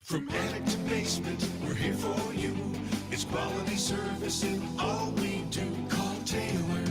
From attic to basement, we're here for you. It's quality service in all we do. Call Taylor.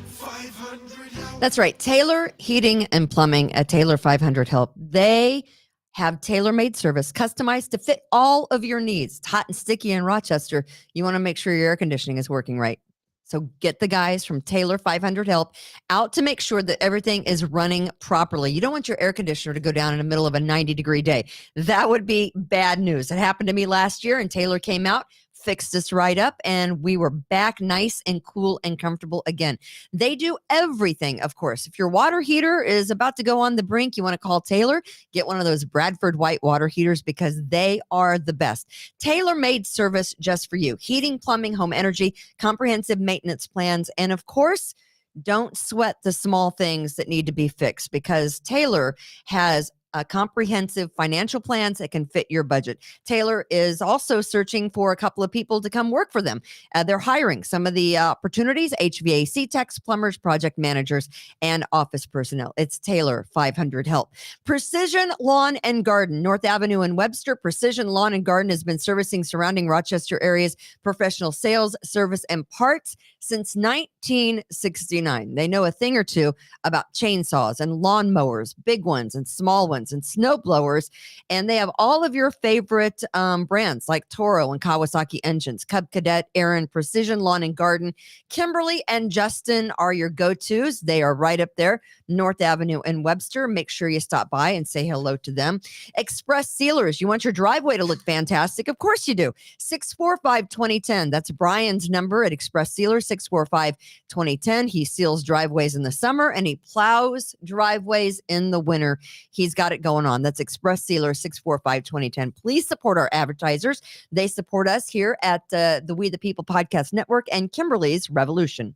500 help. That's right. Taylor Heating and Plumbing at Taylor 500 Help. They have tailor-made service customized to fit all of your needs. It's hot and sticky in Rochester. You want to make sure your air conditioning is working right. So get the guys from Taylor 500 Help out to make sure that everything is running properly. You don't want your air conditioner to go down in the middle of a 90-degree day. That would be bad news. It happened to me last year, and Taylor came out, fixed us right up, and we were back nice and cool and comfortable again. They do everything, of course. If your water heater is about to go on the brink, you want to call Taylor. Get one of those Bradford white water heaters because they are the best. Tailor-made service just for you. Heating, plumbing, home energy, comprehensive maintenance plans, and of course, don't sweat the small things that need to be fixed because Taylor has comprehensive financial plans that can fit your budget. Taylor is also searching for a couple of people to come work for them. They're hiring some of the opportunities, HVAC techs, plumbers, project managers, and office personnel. It's Taylor 500 Help. Precision Lawn and Garden, North Avenue in Webster. Precision Lawn and Garden has been servicing surrounding Rochester areas, professional sales, service, and parts since 1969. They know a thing or two about chainsaws and lawn mowers, big ones and small ones, and snow blowers, and they have all of your favorite brands like Toro and Kawasaki engines, Cub Cadet, Aaron, Precision Lawn and Garden. Kimberly and Justin are your go-tos. They are right up there, North Avenue in Webster. Make sure you stop by and say hello to them. Express Sealers. You want your driveway to look fantastic? Of course you do. 645-2010. That's Brian's number at Express Sealers, 645-2010. He seals driveways in the summer and he plows driveways in the winter. He's got it going on. That's Express Sealer 645-2010. Please support our advertisers. They support us here at the We the People Podcast Network and Kimberly's Revolution.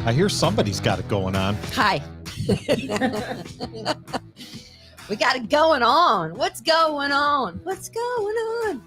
I hear somebody's got it going on. Hi. We got it going on. What's going on? What's going on?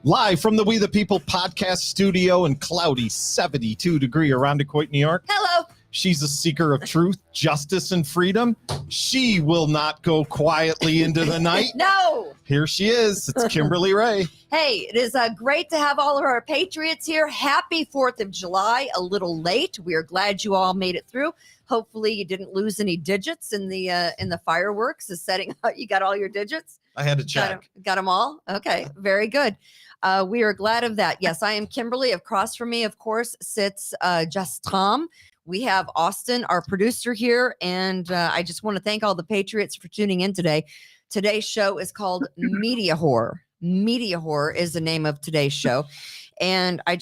Live from the We the People Podcast studio in cloudy 72-degree Irondequoit, New York. Hello. She's a seeker of truth, justice, and freedom. She will not go quietly into the night. No. Here she is. It's Kimberly Ray. Hey, it is great to have all of our Patriots here. Happy 4th of July. A little late. We are glad you all made it through. Hopefully you didn't lose any digits in the fireworks. The setting out, you got all your digits? I had to check. Got them all? Okay, very good. We are glad of that. Yes, I am Kimberly. Across from me, of course, sits Just Tom. We have Austin, our producer here, and I just want to thank all the Patriots for tuning in today. Today's show is called Media Horror. Media Horror is the name of today's show. And I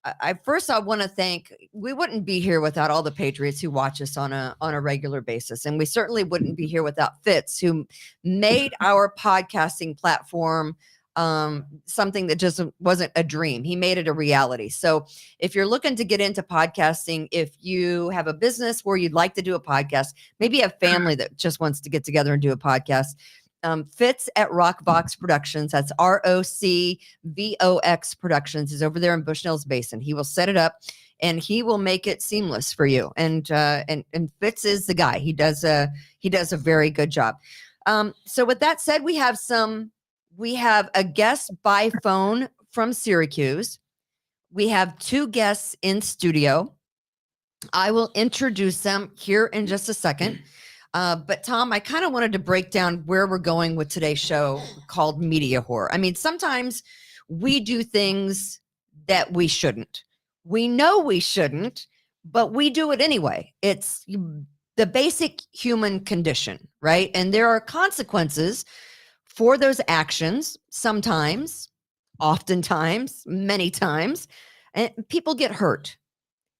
want to thank, we wouldn't be here without all the Patriots who watch us on a regular basis. And we certainly wouldn't be here without Fitz, who made our podcasting platform something that just wasn't a dream. He made it a reality. So if you're looking to get into podcasting, if you have a business where you'd like to do a podcast, maybe you have family that just wants to get together and do a podcast, Fitz at Rockvox Productions, that's ROCVOX Productions, is over there in Bushnell's Basin. He will set it up and he will make it seamless for you. And Fitz is the guy. He does a very good job. So with that said, we have a guest by phone from Syracuse. We have two guests in studio. I will introduce them here in just a second. But Tom, I kind of wanted to break down where we're going with today's show called Media Horror. I mean, sometimes we do things that we shouldn't. We know we shouldn't, but we do it anyway. It's the basic human condition, right? And there are consequences for those actions, sometimes, oftentimes, many times, and people get hurt.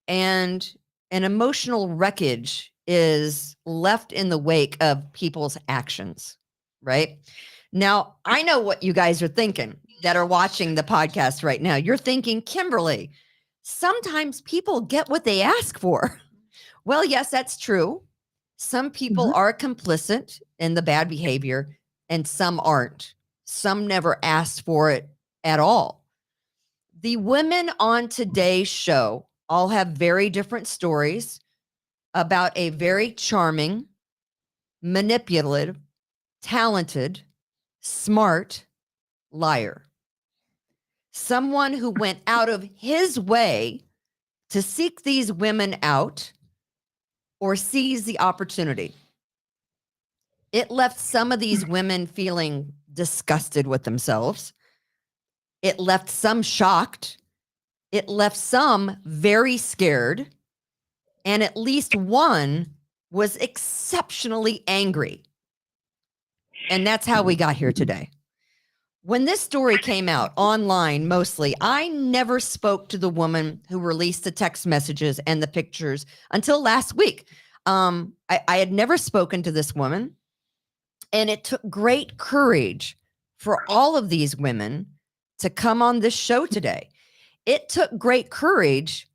And an emotional wreckage is left in the wake of people's actions, right? Now, I know what you guys are thinking that are watching the podcast right now. You're thinking, Kimberly, sometimes people get what they ask for. Well, yes, that's true. Some people are complicit in the bad behavior, and some aren't. Some never asked for it at all. The women on today's show all have very different stories about a very charming, manipulative, talented, smart liar. Someone who went out of his way to seek these women out or seize the opportunity. It left some of these women feeling disgusted with themselves. It left some shocked. It left some very scared. And at least one was exceptionally angry. And that's how we got here today. When this story came out online, mostly, I never spoke to the woman who released the text messages and the pictures until last week. I had never spoken to this woman, and it took great courage for all of these women to come on this show today. It took great courage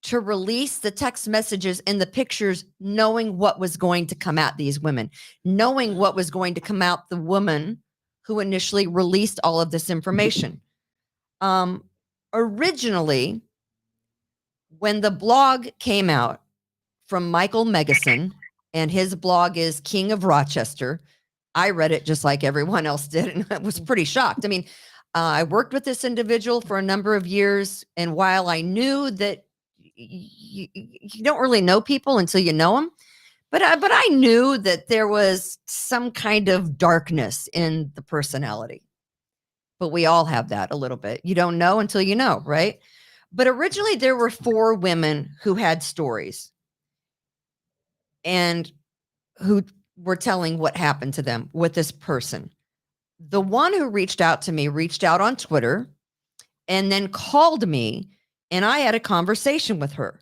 to release the text messages and the pictures, knowing what was going to come at these women, knowing what was going to come out the woman who initially released all of this information. Originally, when the blog came out from Michael Megason, and his blog is King of Rochester, I read it just like everyone else did, and I was pretty shocked. I mean, I worked with this individual for a number of years, and while I knew that you don't really know people until you know them, but I knew that there was some kind of darkness in the personality. But we all have that a little bit. You don't know until you know, right? But originally there were 4 women who had stories and who were telling what happened to them with this person. The one who reached out to me reached out on Twitter and then called me, and I had a conversation with her.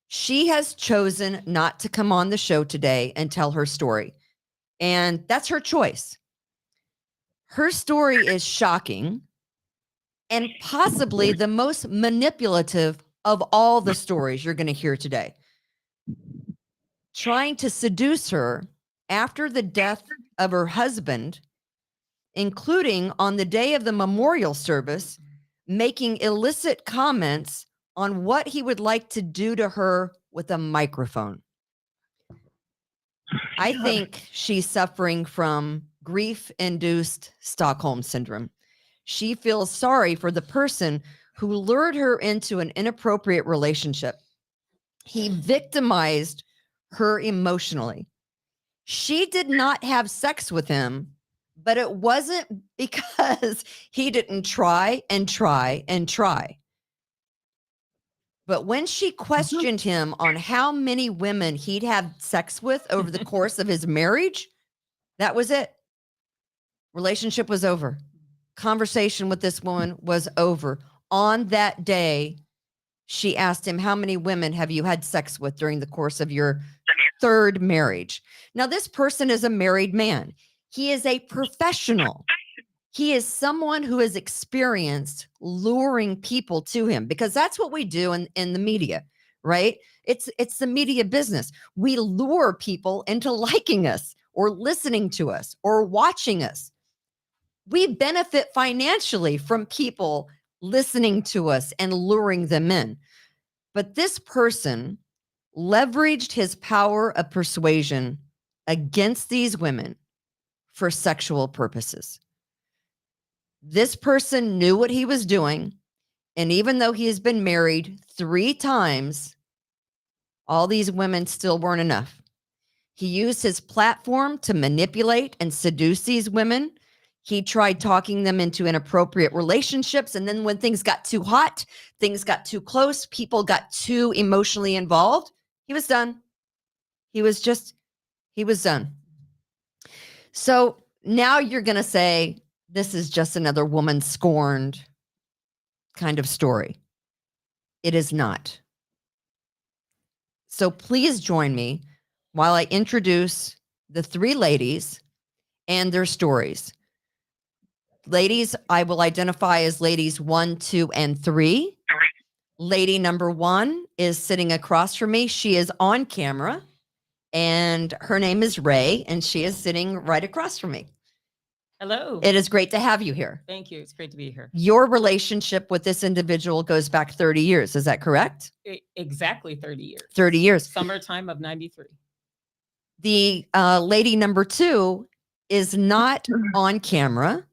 She has chosen not to come on the show today and tell her story, and that's her choice. Her story is shocking and possibly the most manipulative of all the stories you're going to hear today. Trying to seduce her after the death of her husband, including on the day of the memorial service, making illicit comments on what he would like to do to her with a microphone. I think she's suffering from grief-induced Stockholm syndrome. She feels sorry for the person who lured her into an inappropriate relationship. He victimized her emotionally. She did not have sex with him, but it wasn't because he didn't try and try and try. But when she questioned him on how many women he'd had sex with over the course of his marriage, that was it. Relationship was over. Conversation with this woman was over. On that day, she asked him, how many women have you had sex with during the course of your 3rd marriage? Now, this person is a married man. He is a professional. He is someone who has experienced luring people to him, because that's what we do in the media, right? It's the media business. We lure people into liking us or listening to us or watching us. We benefit financially from people listening to us and luring them in. But this person leveraged his power of persuasion against these women for sexual purposes. This person knew what he was doing, and even though he has been married 3 times, all these women still weren't enough. He used his platform to manipulate and seduce these women. He tried talking them into inappropriate relationships, and then when things got too hot, things got too close, people got too emotionally involved, he was done. He was done. So now you're going to say, this is just another woman scorned kind of story. It is not. So please join me while I introduce the 3 ladies and their stories. Ladies, I will identify as ladies 1, 2, and 3. Lady number 1 is sitting across from me. She is on camera, and her name is Ray, and she is sitting right across from me. Hello. It is great to have you here. Thank you. It's great to be here. Your relationship with this individual goes back 30 years. Is that correct? Exactly 30 years. 30 years. Summertime of 93. The lady number 2 is not on camera.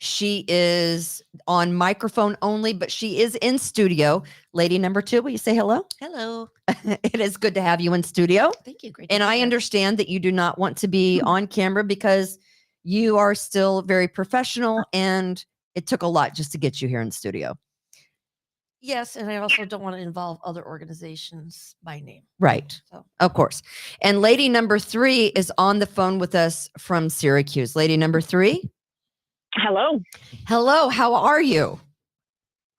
She is on microphone only, but she is in studio. Lady number 2, will you say hello? Hello. It is good to have you in studio. Thank you. Great. to And be I here. understand that you do not want to be on camera because you are still very professional and it took a lot just to get you here in studio. Yes, and I also don't want to involve other organizations by name. Right. So Of course. And lady number 3 is on the phone with us from Syracuse. Lady number 3. Hello, Hello, how are you?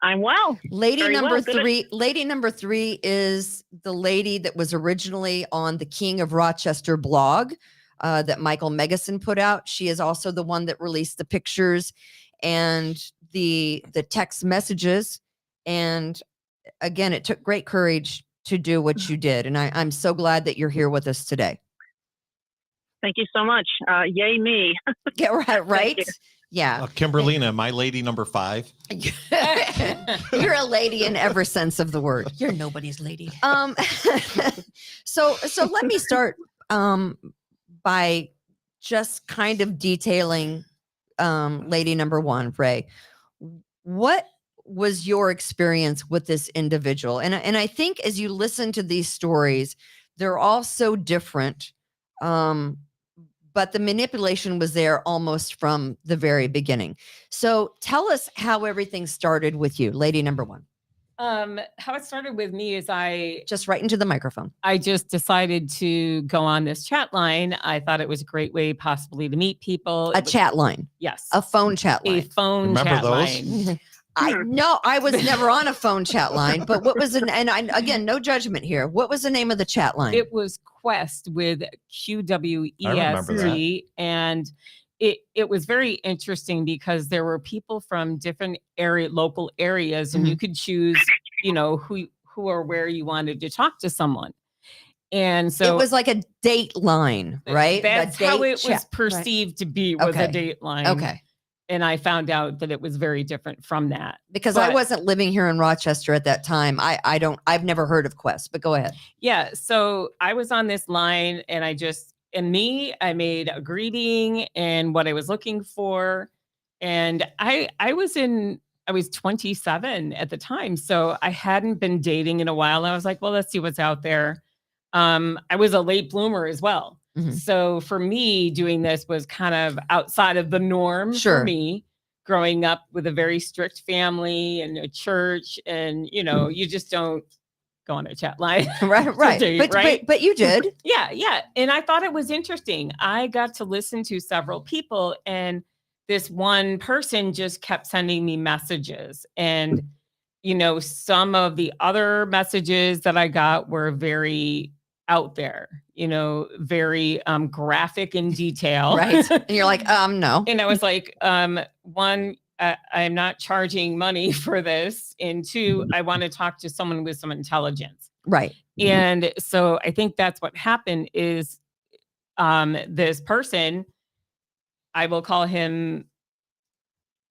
I'm well. Lady Very number well, good. 3, lady number 3 is the lady that was originally on the King of Rochester blog that Michael Megason put out. She is also the one that released the pictures and the text messages. And again, it took great courage to do what you did. And I'm so glad that you're here with us today. Thank you so much. Yay me. Yeah, right. you. Yeah. Kimberlina, my lady number 5. You're a lady in every sense of the word. you're nobody's lady. So let me start by just kind of detailing lady number 1, Ray. What was your experience with this individual? And I think as you listen to these stories, they're all so different. But the manipulation was there almost from the very beginning. So tell us how everything started with you, lady number 1. How it started with me is Just right into the microphone. I just decided to go on this chat line. I thought it was a great way possibly to meet people. A chat line, Yes. a phone chat A line. phone Remember chat those? line. I was never on a phone chat line, but what was again, no judgment here. What was the name of the chat line? It was Quest with QWEST. And it was very interesting because there were people from different local areas, and you could choose, who or where you wanted to talk to someone. And so it was like a date line, right? That's The how date it was chat. perceived to be, was Okay. a date line. Okay. And I found out that it was very different from that. Because I But- wasn't living here in Rochester at that time. I've never heard of Quest, but go ahead. Yeah. So I was on this line and I made a greeting and what I was looking for. And I was 27 at the time. So I hadn't been dating in a while. I was like, well, let's see what's out there. I was a late bloomer as well. Mhm. So for me, doing this was kind of outside of the norm Sure. for me, growing up with a very strict family and a church. And, you just don't go on a chat line. Right. date, right? But you did. Yeah. And I thought it was interesting. I got to listen to several people, and this one person just kept sending me messages. And, some of the other messages that I got were very out there, very graphic in detail. Right. And you're like, no. And I was like, one, I'm not charging money for this. And 2, I want to talk to someone with some intelligence. Right. And so I think that's what happened is this person, I will call him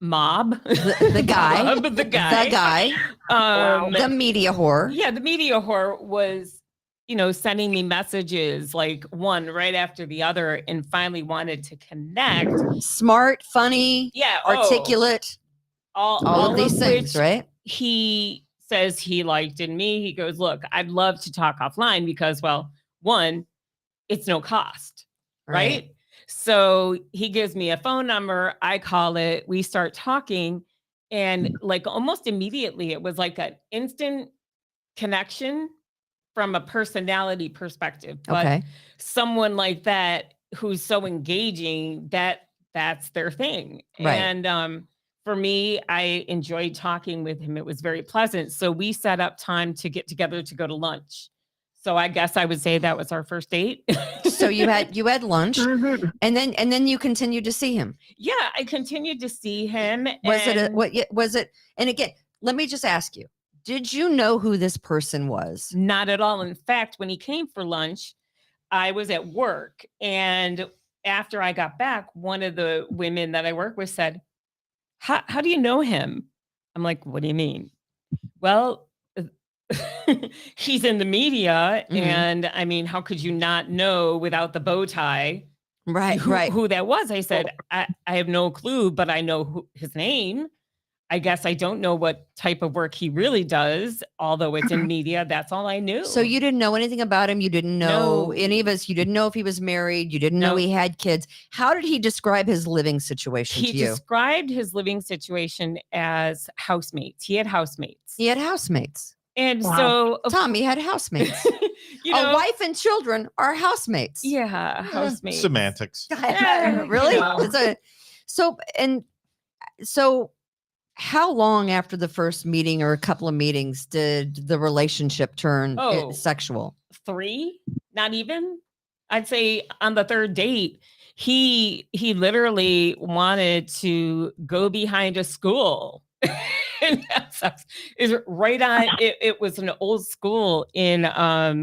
Mob. The guy. Mob, the guy. The media whore. Yeah, the media whore was, sending me messages like one right after the other, and finally wanted to connect. Smart, funny, Yeah. articulate, all of these things, which right? he says he liked in me. He goes, look, I'd love to talk offline because, well, one, it's no cost, right? So he gives me a phone number. I call it. We start talking. And like almost immediately, it was like an instant connection from a personality perspective. But Okay. someone like that who's so engaging, that's their thing. Right. And for me, I enjoyed talking with him. It was very pleasant. So we set up time to get together to go to lunch. So I guess I would say that was our first date. So you had lunch, Mhm. and then you continued to see him. Yeah, I continued to see him. Was it? And again, let me just ask you: did you know who this person was? Not at all. In fact, when he came for lunch, I was at work, and after I got back, one of the women that I work with said, "How do you know him?" I'm like, "What do you mean?" Well, he's in the media. Mhm. And I mean, how could you not know without the bow tie Right. who that was? I said, I have no clue, but I know his name. I guess I don't know what type of work he really does, although it's in media. That's all I knew. So you didn't know anything about him. You didn't know No. any of us. You didn't know if he was married. You didn't know No. he had kids. How did he describe his living situation He to you? described his living situation as housemates. He had housemates. He had housemates. And Wow. so, Tom, he had housemates. you know, A wife and children are housemates. yeah, housemates. Semantics. Yeah, Really? you know. So how long after the first meeting or a couple of meetings did the relationship turn Oh. sexual? 3, not even. I'd say on the third date, he literally wanted to go behind a school. And that sucks. Is right on. It was an old school in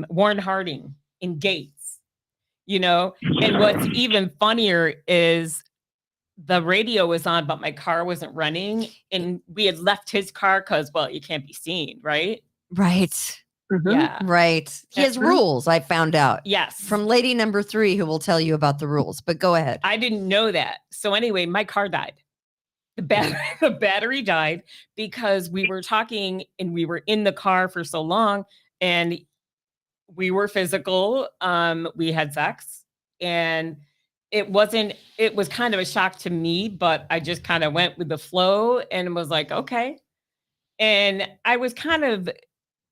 Warren Harding in Gates, you know. And what's even funnier is the radio was on, but my car wasn't running, and we had left his car because, well, you can't be seen, right? Right. Mhm. Yeah. Right. He has That's- rules, I found out. Yes. From lady number 3 who will tell you about the rules. But go ahead. I didn't know that. So anyway, my car died. The battery died because we were talking and we were in the car for so long and we were physical. We had sex and it was kind of a shock to me, but I just kind of went with the flow and was like, okay. And I was kind of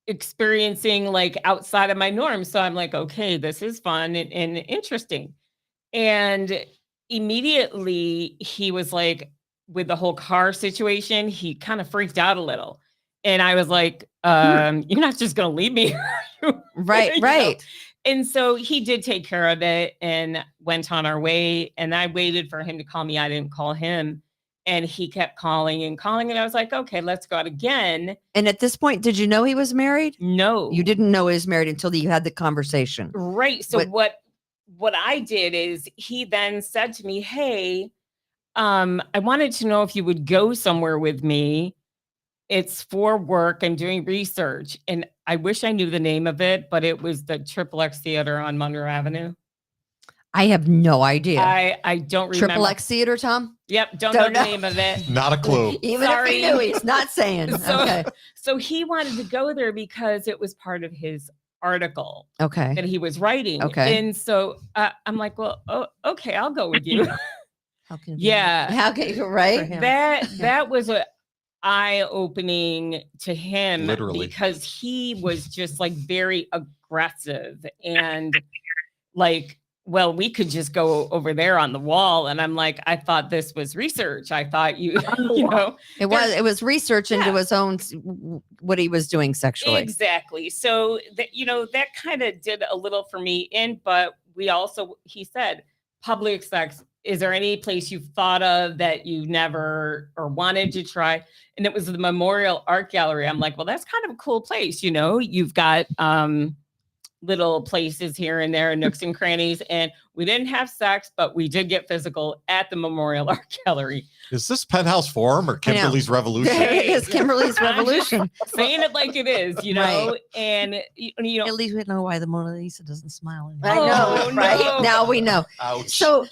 experiencing like outside of my norm. So I'm like, okay, this is fun and interesting. And immediately he was like, with the whole car situation, he kind of freaked out a little. And I was like, you're not just going to leave me. Right, You know? right. And so he did take care of it and went on our way. And I waited for him to call me. I didn't call him. And he kept calling and calling. And I was like, okay, let's go out again. And at this point, did you know he was married? No. You didn't know he was married until you had the conversation. Right. So But- what I did is he then said to me, hey, I wanted to know if you would go somewhere with me. It's for work. I'm doing research. And I wish I knew the name of it, but it was the XXX Theater on Monroe Avenue. I have no idea. I don't remember. Triple X Theater, Tom? Yep. Don't Don't know the know. name of it. Not a clue. Even Sorry. if he knew, he's not saying. So, Okay. so he wanted to go there because it was part of his article Okay. that he was writing. Okay. And so I'm like, well, okay, I'll go with you. How convenient. Yeah. How can you, right? him. That was a eye-opening to him Literally. because he was just like very aggressive and like, well, we could just go over there on the wall. And I'm like, I thought this was research. I thought you know, It was research into Yeah. his own what he was doing sexually. exactly. So that, that kind of did a little for me but he said, public sex, is there any place you've thought of that you never or wanted to try? And it was the Memorial Art Gallery. I'm like, well, that's kind of a cool place. You've got little places here and there, nooks and crannies. And we didn't have sex, but we did get physical at the Memorial Art Gallery. Is this Penthouse Forum or I know. Kimberly's Revolution? There it is, Kimberly's Revolution. Saying it like it is, Right. and At least we know why the Mona Lisa doesn't smile I anymore. know, Oh, right? no. Now we know. Ouch. So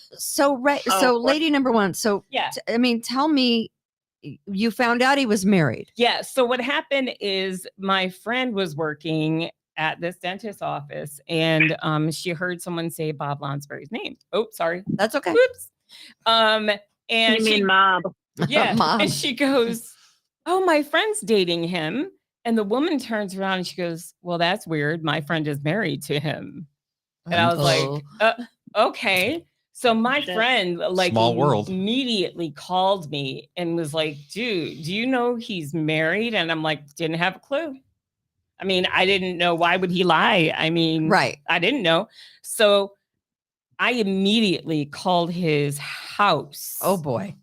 lady number 1. So yeah. tell me, you found out he was married. Yeah. So what happened is my friend was working at this dentist's office and she heard someone say Bob Lonsberry's name. Oh, sorry. That's okay. Whoops. And You she, mean mob? yeah. Mom. And she goes, oh, my friend's dating him. And the woman turns around and she goes, well, that's weird. My friend is married to him. And I was Oh. like, okay. So my Shit. friend like Small world. immediately called me and was like, dude, do you know he's married? And I'm like, didn't have a clue. I mean, I didn't know. Why would he lie? I mean, Right. I didn't know. So I immediately called his house. Oh boy.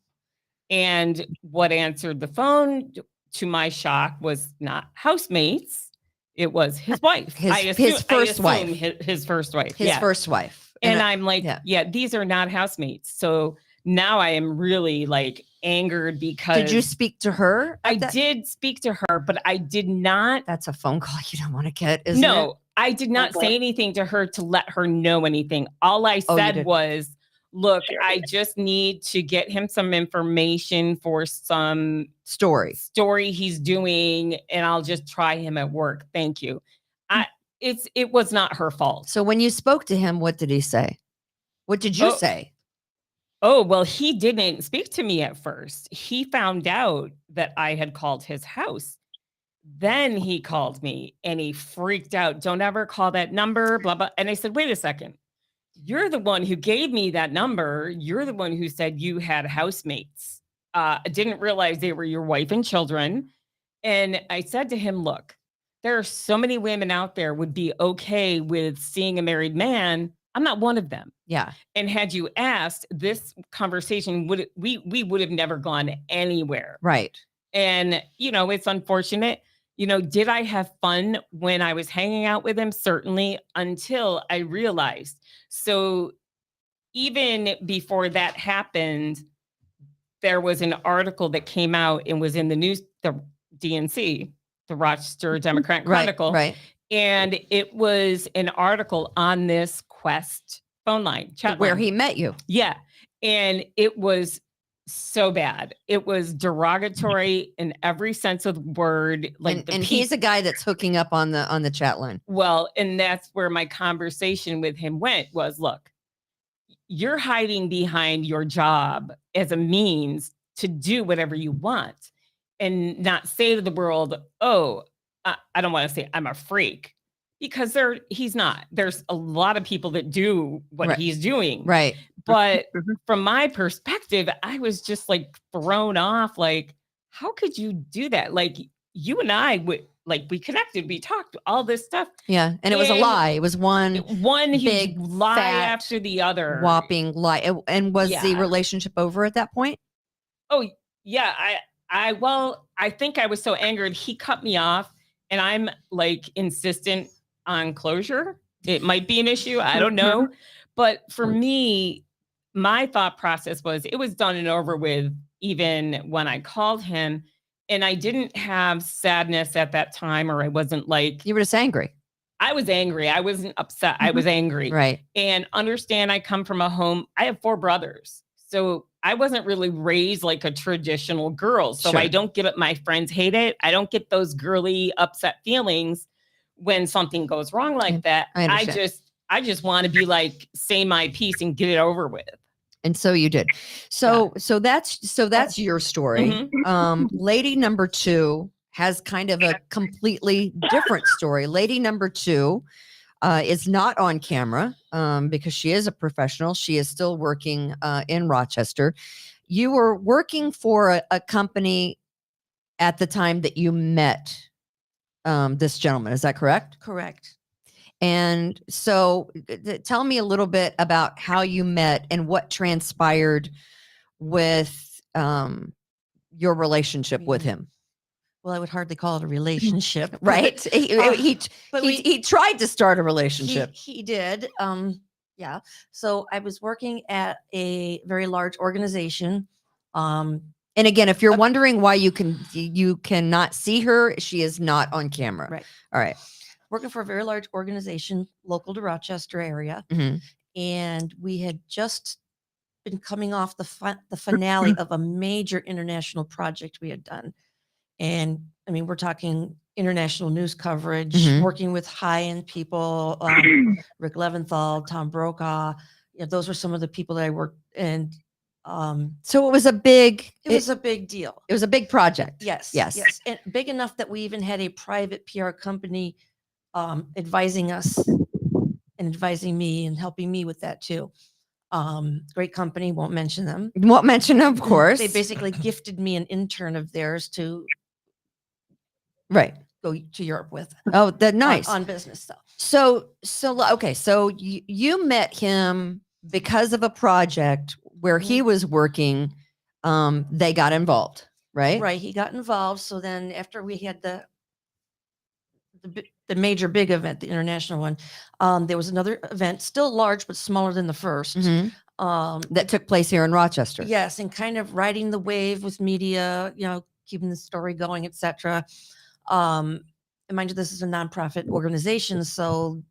And what answered the phone, to my shock, was not housemates. It was his wife. His first wife. His first wife. His yeah. first wife. And I- I'm like, yeah. yeah, these are not housemates. So now I am really like angered because Did you speak to her? I at that- did speak to her, but I did not. That's a phone call you don't want to get, isn't it? No, I did not say anything to her to let her know anything. All I Oh, you said did. was, look, I just need to get him some information for some Story. story he's doing, and I'll just try him at work. Thank you. It was not her fault. So when you spoke to him, what did he say? What did you Oh, say? Oh, well, he didn't speak to me at first. He found out that I had called his house. Then he called me and he freaked out. Don't ever call that number, blah, blah. And I said, wait a second. You're the one who gave me that number. You're the one who said you had housemates. I didn't realize they were your wife and children. And I said to him, look, there are so many women out there would be okay with seeing a married man. I'm not one of them. Yeah. And had you asked, this conversation we would have never gone anywhere. Right. And it's unfortunate. Did I have fun when I was hanging out with him? Certainly, until I realized. So even before that happened, there was an article that came out and was in the news, the DNC, the Rochester Democrat Chronicle. Right. And it was an article on this Quest phone line, chat Where line. he met you. Yeah. And it was so bad. It was derogatory in every sense of the word. Like, And he's a guy that's hooking up on the chat line. well, and that's where my conversation with him went was, look, you're hiding behind your job as a means to do whatever you want and not say to the world, oh, I don't want to say I'm a freak, because he's not. There's a lot of people that do what Right. he's doing. Right. But Mhm. from my perspective, I was just like thrown off. Like, how could you do that? Like, you and I would, like, we connected, we talked, all this stuff. Yeah. And it was a And lie. It was one One huge big, lie fat, after the other. whopping lie. And was the Yeah. relationship over at that point? Oh, yeah. I think I was so angered. He cut me off, and I'm like insistent on closure. It might be an issue. I don't know. But for me, my thought process was it was done and over with even when I called him. And I didn't have sadness at that time, or I wasn't like, You were just angry. I was angry. I wasn't upset. I was angry. Right. And understand, I come from a home, I have 4 brothers. So I wasn't really raised like a traditional girl. So Sure. I don't get it. My friends hate it. I don't get those girly upset feelings when something goes wrong like that. I understand. I just want to be like, say my piece and get it over with. And so you did. So that's your story. Mhm. Lady number 2 has kind of a completely different story. Lady number 2 is not on camera because she is a professional. She is still working in Rochester. You were working for a company at the time that you met this gentleman. Is that correct? Correct. And so tell me a little bit about how you met and what transpired with your relationship with him. Well, I would hardly call it a relationship, Right. but He tried to start a relationship. He did. Yeah. So I was working at a very large organization. And again, if you're wondering why you cannot see her, she is not on camera. Right. All right. Working for a very large organization local to Rochester area. Mhm. And we had just been coming off the finale of a major international project we had done. And I mean, we're talking international news coverage, Mhm. working with high-end people, Rick Leventhal, Tom Brokaw. Those were some of the people that I worked. And So it was a big. it was a big deal. It was a big project. Yes. Yes. Yes. And big enough that we even had a private PR company advising us and advising me and helping me with that too. Great company, won't mention them. Won't mention, of course. They basically gifted me an intern of theirs to Right. go to Europe with Oh, that nice. on business stuff. So okay. So you met him because of a project where he was working. They got involved, right? Right. He got involved. So then after we had the major big event, the international one, there was another event, still large, but smaller than the first. Mhm. That took place here in Rochester. Yes, and kind of riding the wave with media, keeping the story going, etc. And mind you, this is a nonprofit organization, so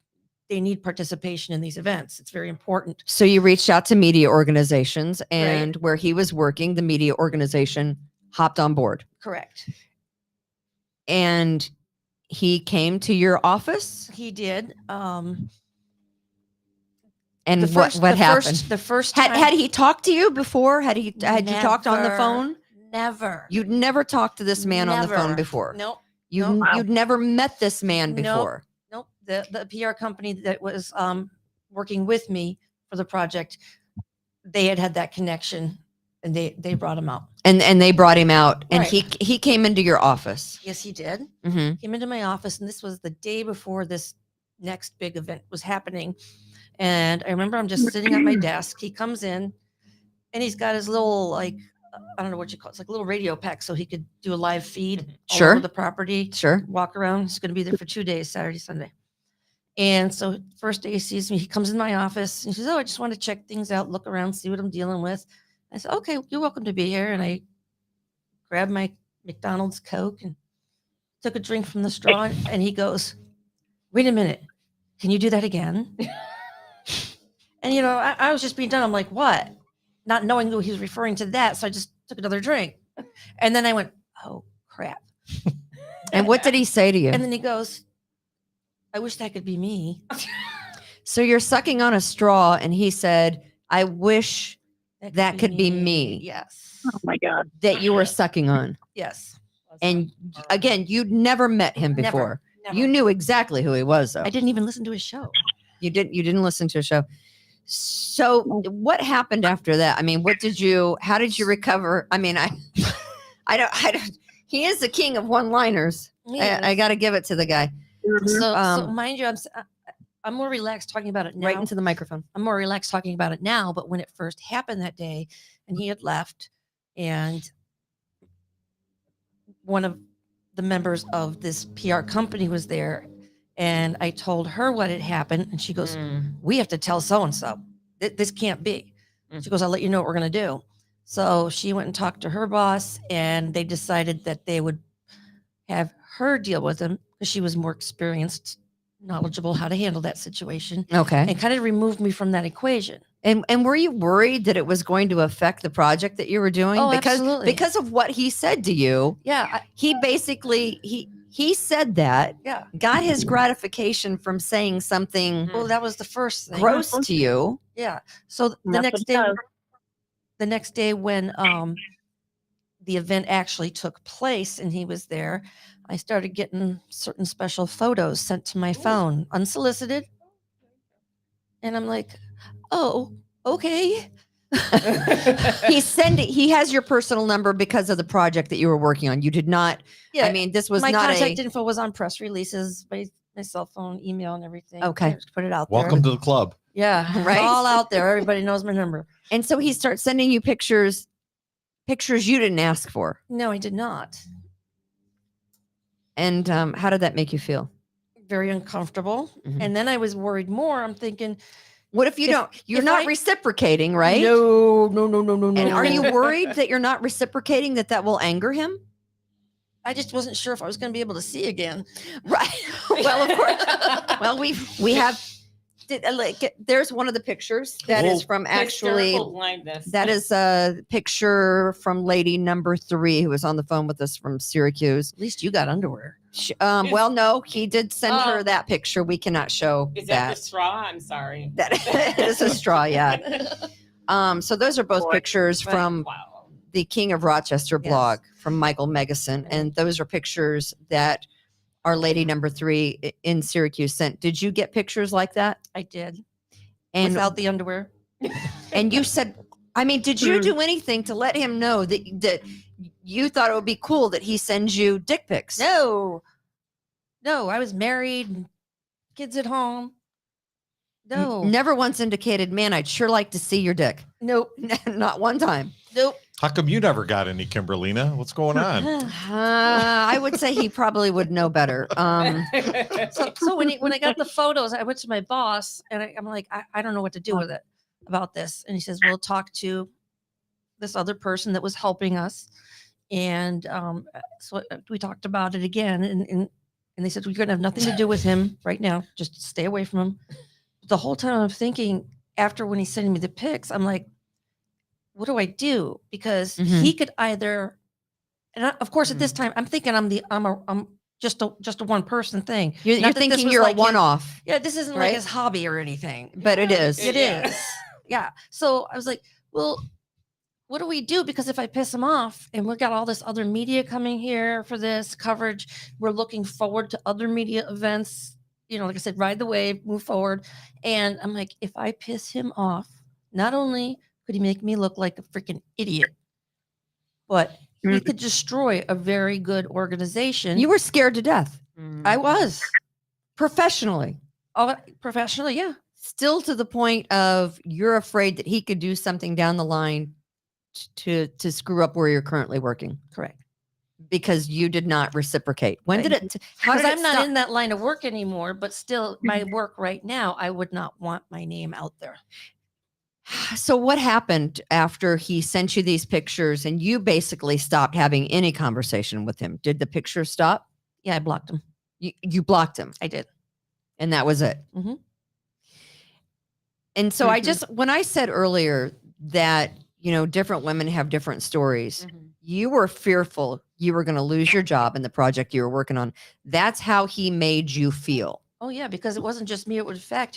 they need participation in these events. It's very important. So you reached out to media organizations, and where he was working, the media organization hopped on board. Correct. And he came to your office. He did. And The what happened? The first time, Had he talked to you before? Had you talked on the Never. phone? Never. You'd never talked to this man on the phone Never. before. Nope. You Nope. you'd never met this man Nope. before. Nope. The PR company that was working with me for the project, they had that connection, and they brought him out. And they brought him out, and Right. he came into your office. Yes, he did. Mm-hmm. Came into my office, and this was the day before this next big event was happening. And I remember I'm just sitting at my desk. He comes in, and he's got his little, I don't know what you call it. It's like a little radio pack, so he could do a live feed all Sure. over the property. Sure. Walk around. He's going to be there for 2 days, Saturday, Sunday. And so first day he sees me, he comes in my office and he says, "Oh, I just want to check things out, look around, see what I'm dealing with." I said, "Okay, you're welcome to be here." And I grabbed my McDonald's Coke and took a drink from the straw. And he goes, "Wait a minute, can you do that again?" And I was just being done. I'm like, "What?" Not knowing who he was referring to that. So I just took another drink. And then I went, "Oh, crap." And what did he say to you? And then he goes, "I wish that could be me." So you're sucking on a straw, and he said, "I wish that could be me." Yes. Oh my God. that you were sucking on. Yes. And again, you'd never met him Never, before. never. You knew exactly who he was, though. I didn't even listen to his show. You didn't listen to a show. So what happened after that? I mean, how did you recover? I mean, I don't, he is the king of one-liners. I got to give it to the guy. So mind you, I'm more relaxed talking about it now. Right into the microphone. I'm more relaxed talking about it now. But when it first happened that day, and he had left, and one of the members of this PR company was there, and I told her what had happened, and she goes, "We have to tell so and so. This can't be." She goes, "I'll let you know what we're going to do." So she went and talked to her boss, and they decided that they would have her deal with him because she was more experienced, knowledgeable how to handle that situation, Okay. and kind of removed me from that equation. And were you worried that it was going to affect the project that you were doing? Oh, because absolutely. because of what he said to you. Yeah. He basically he said that, Yeah. got his gratification from saying something Well, that was the first thing. gross to you. Yeah. So the That's next what day, it does. the next day when the event actually took place and he was there, I started getting certain special photos sent to my phone, unsolicited. And I'm like, "Oh, okay." He has your personal number because of the project that you were working on. You did not. Yeah. I mean, this was My not contact info was on press releases, my cell phone, email, and everything. Okay. Just put it out Welcome there. to the club. Yeah. It's Right? all out there. Everybody knows my number. And so he starts sending you pictures you didn't ask for. No, I did not. And how did that make you feel? Very uncomfortable. Mhm. And then I was worried more. I'm thinking, What if you If- don't? You're if not I- reciprocating, right? no. And are you worried that you're not reciprocating, that will anger him? I just wasn't sure if I was going to be able to see again. Right. Well, of course. Well, we have. There's one of the pictures that is from actually. Hysterical blindness. That is a picture from lady number 3 who was on the phone with us from Syracuse. At least you got underwear. Well, no, he did send her Oh. that picture. We cannot show Is that the straw? I'm sorry. That is a straw, yeah. So those are both Boy. pictures Right. from Wow. the King of Rochester Yes. blog from Michael Megason, and those are pictures that our lady number 3 in Syracuse sent. Did you get pictures like that? I did. And Without the underwear. and you said, I mean, did you do anything to let him know that you thought it would be cool that he sends you dick pics? No, I was married, kids at home. No, Never once indicated, man, I'd sure like to see your dick. nope, Not one time. nope. How come you never got any, Kimberlina? What's going on? I would say he probably would know better. So when I got the photos, I went to my boss and I'm like, I don't know what to do with it. about this. And he says, we'll talk to this other person that was helping us. And so we talked about it again. And they said, we're going to have nothing to do with him right now. Just stay away from him. The whole time I'm thinking, after when he's sending me the pics, I'm like, what do I do? Because he could either, and of course at this time I'm thinking I'm just a one person thing. You're Not that this thinking was you're like a one-off, Yeah, this isn't right? like his hobby or anything, but it is. It is. Yeah. So I was like, well, what do we do? Because if I piss him off and we've got all this other media coming here for this coverage, we're looking forward to other media events, like I said, ride the wave, move forward. And I'm like, if I piss him off, not only could he make me look like a freaking idiot, but he could destroy a very good organization. You were scared to death. I was. Professionally. Oh, professionally, yeah. Still to the point of you're afraid that he could do something down the line to screw up where you're currently working. Correct. Because you did not reciprocate. When did it? How did Because it I'm not stop? in that line of work anymore, but still my work right now, I would not want my name out there. So what happened after he sent you these pictures and you basically stopped having any conversation with him? Did the picture stop? Yeah, I blocked him. You blocked him. I did. And that was it. Mm-hmm. And so when I said earlier that, different women have different stories, you were fearful you were going to lose your job in the project you were working on. That's how he made you feel. Oh yeah, because it wasn't just me. It would affect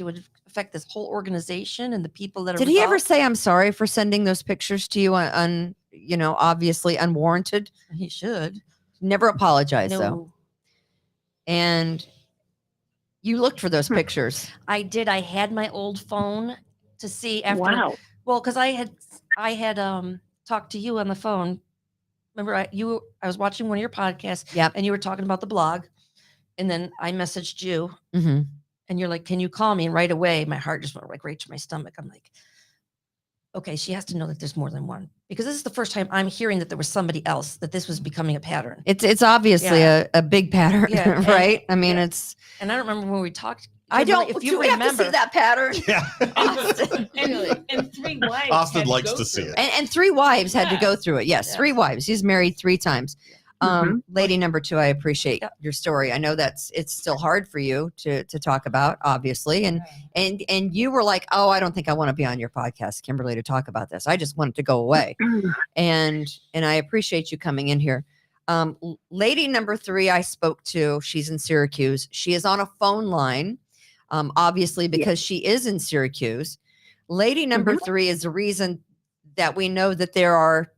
this whole organization and the people that are. Did he ever involved. say, I'm sorry for sending those pictures to you obviously unwarranted? He should. Never apologize though. No, And you looked for those pictures. I did. I had my old phone to see after. Wow. Well, because I had talked to you on the phone. Remember, I was watching one of your podcasts. Yep. And you were talking about the blog, and then I messaged you, Mm-hmm. and you're like, "Can you call me?" And right away, my heart just went like right to my stomach. I'm like, "Okay, she has to know that there's more than one," because this is the first time I'm hearing that there was somebody else, that this was becoming a pattern. It's obviously a big pattern, Yeah, right? I mean, yeah. it's. And I don't remember when we talked. I don't. If Do you we have to remember see that pattern? Yeah. Austin. And 3 wives. Austin had likes go to see through it. And 3 wives had to Yeah. go through it. Yes, Yeah. 3 wives. He's married 3 times. Lady number 2, I appreciate your story. I know it's still hard for you to talk about, obviously. And you were like, oh, I don't think I want to be on your podcast, Kimberly, to talk about this. I just want it to go away. and I appreciate you coming in here. Lady number 3 I spoke to, she's in Syracuse. She is on a phone line, obviously, because she is in Syracuse. Lady number 3 is the reason that we know that there are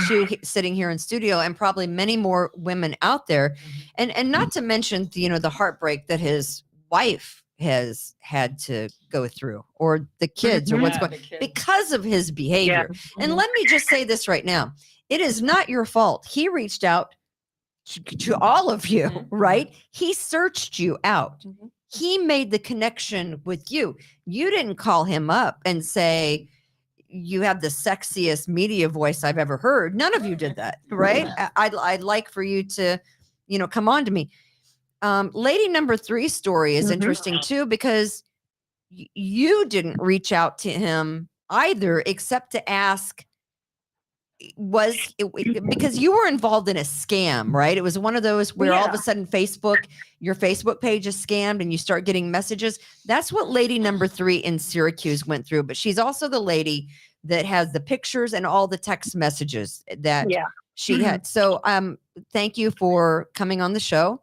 2 sitting here in studio and probably many more women out there. And not to mention, the heartbreak that his wife has had to go through, or the kids, or what's going because of his behavior. And let me just say this right now. It is not your fault. He reached out to all of you, right? He searched you out. He made the connection with you. You didn't call him up and say, you have the sexiest media voice I've ever heard. None of you did that, right? I'd like for you to, come on to me. Lady number 3's story is interesting too, because you didn't reach out to him either, except to ask, because you were involved in a scam, right? It was one of those where all of a sudden your Facebook page is scammed and you start getting messages. That's what lady number 3 in Syracuse went through. But she's also the lady that has the pictures and all the text messages that she had. So thank you for coming on the show.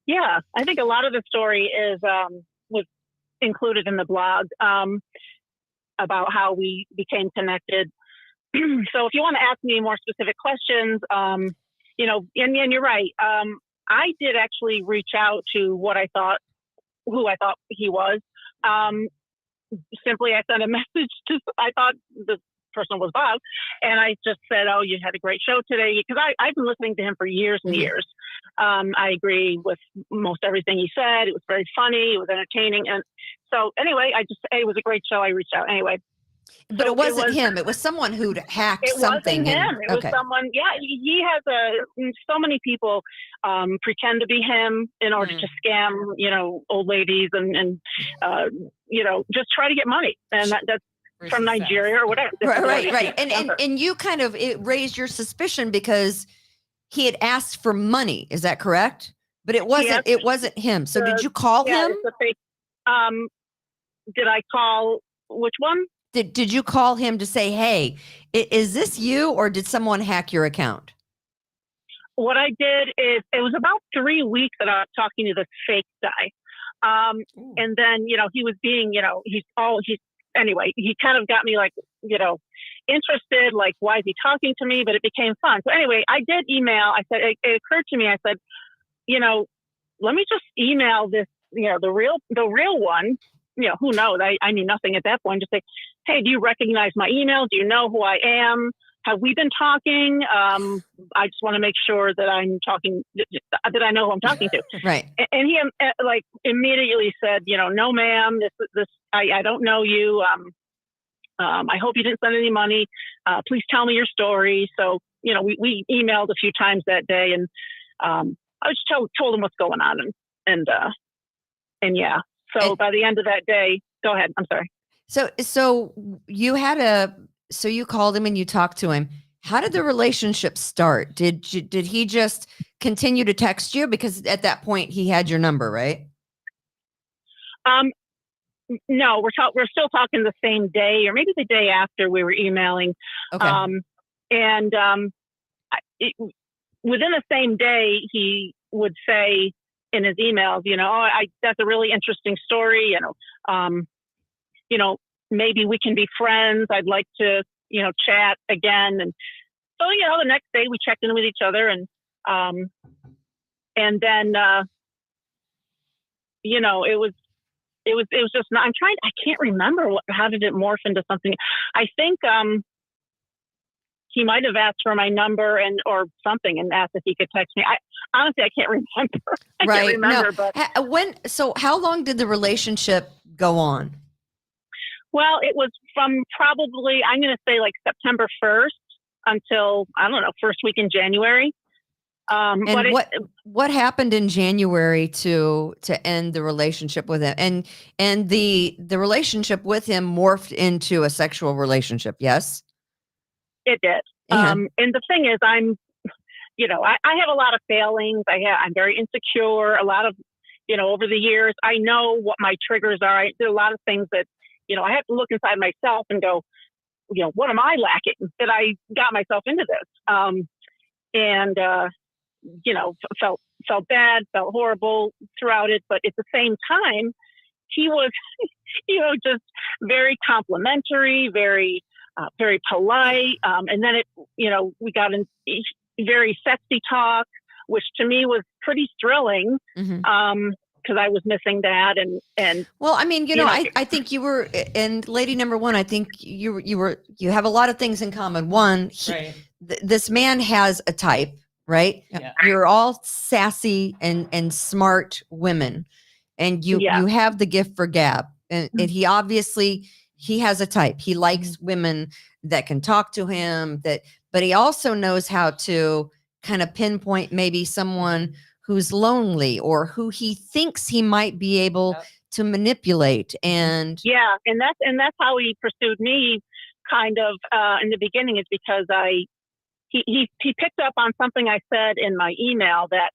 Yeah, I think a lot of the story was included in the blog about how we became connected. So if you want to ask me more specific questions, and you're right. I did actually reach out to who I thought he was. Simply, I sent a message I thought the person was Bob, and I just said, "Oh, you had a great show today," because I've been listening to him for years and years. I agree with most everything he said. It was very funny. It was entertaining, and so anyway, it was a great show. I reached out anyway. But it wasn't him. It was someone who'd hacked something. It wasn't him. It was someone. Yeah, he has so many people pretend to be him in order to scam, old ladies and just try to get money. And from Nigeria or whatever. This is what Right, he- right. And you kind of, it raised your suspicion because he had asked for money. Is that correct? But it wasn't, Yes. it wasn't him. So did you call Yeah, him? it's a fake. Did I call which one? Did you call him to say, hey, is this you, or did someone hack your account? What I did is it was about 3 weeks that I was talking to this fake guy. And then, he was being, anyway, he kind of got me like, interested, like, why is he talking to me? But it became fun. So anyway, I did email. I said, it occurred to me, I said, let me just email this, the real one. Who knows? I knew nothing at that point. Just say, hey, do you recognize my email? Do you know who I am? Have we been talking? I just want to make sure that I'm talking, that I know who I'm talking to. Right. And he like immediately said, no, ma'am, I don't know you. I hope you didn't send any money. Please tell me your story. So, we emailed a few times that day, and I just told him what's going on. And yeah. So by the end of that day, go ahead. I'm sorry. So you called him and you talked to him. How did the relationship start? Did he just continue to text you? Because at that point he had your number, right? No, we're still talking the same day, or maybe the day after we were emailing. Okay. Within the same day, he would say in his emails, that's a really interesting story. Maybe we can be friends. I'd like to, chat again. And so, the next day we checked in with each other, and then, it was just not, I can't remember how did it morph into something. I think, he might have asked for my number or something and asked if he could text me. Honestly, I can't remember. Right. Can't remember, no. But So how long did the relationship go on? Well, it was from probably, I'm going to say like September 1st until, I don't know, first week in January. And what happened in January to end the relationship with him? And the relationship with him morphed into a sexual relationship. Yes, it did. And the thing is, I have a lot of failings. I'm very insecure. A lot of, over the years, I know what my triggers are. I did a lot of things that, I have to look inside myself and go, what am I lacking that I got myself into this? Felt bad, felt horrible throughout it. But at the same time, he was, just very complimentary, very polite. And then we got in very sexy talk, which to me was pretty thrilling. mm-hmm. Because I was missing that, and well, I mean, I think you were, and lady number one, I think you have a lot of things in common. One, this man has a type, right? Yeah. You're all sassy and smart women, and you have the gift for gab, and he obviously he has a type. He likes women that can talk to him, but he also knows how to kind of pinpoint maybe someone who's lonely or who he thinks he might be able to manipulate. And and that's how he pursued me kind of in the beginning, is because he picked up on something I said in my email that,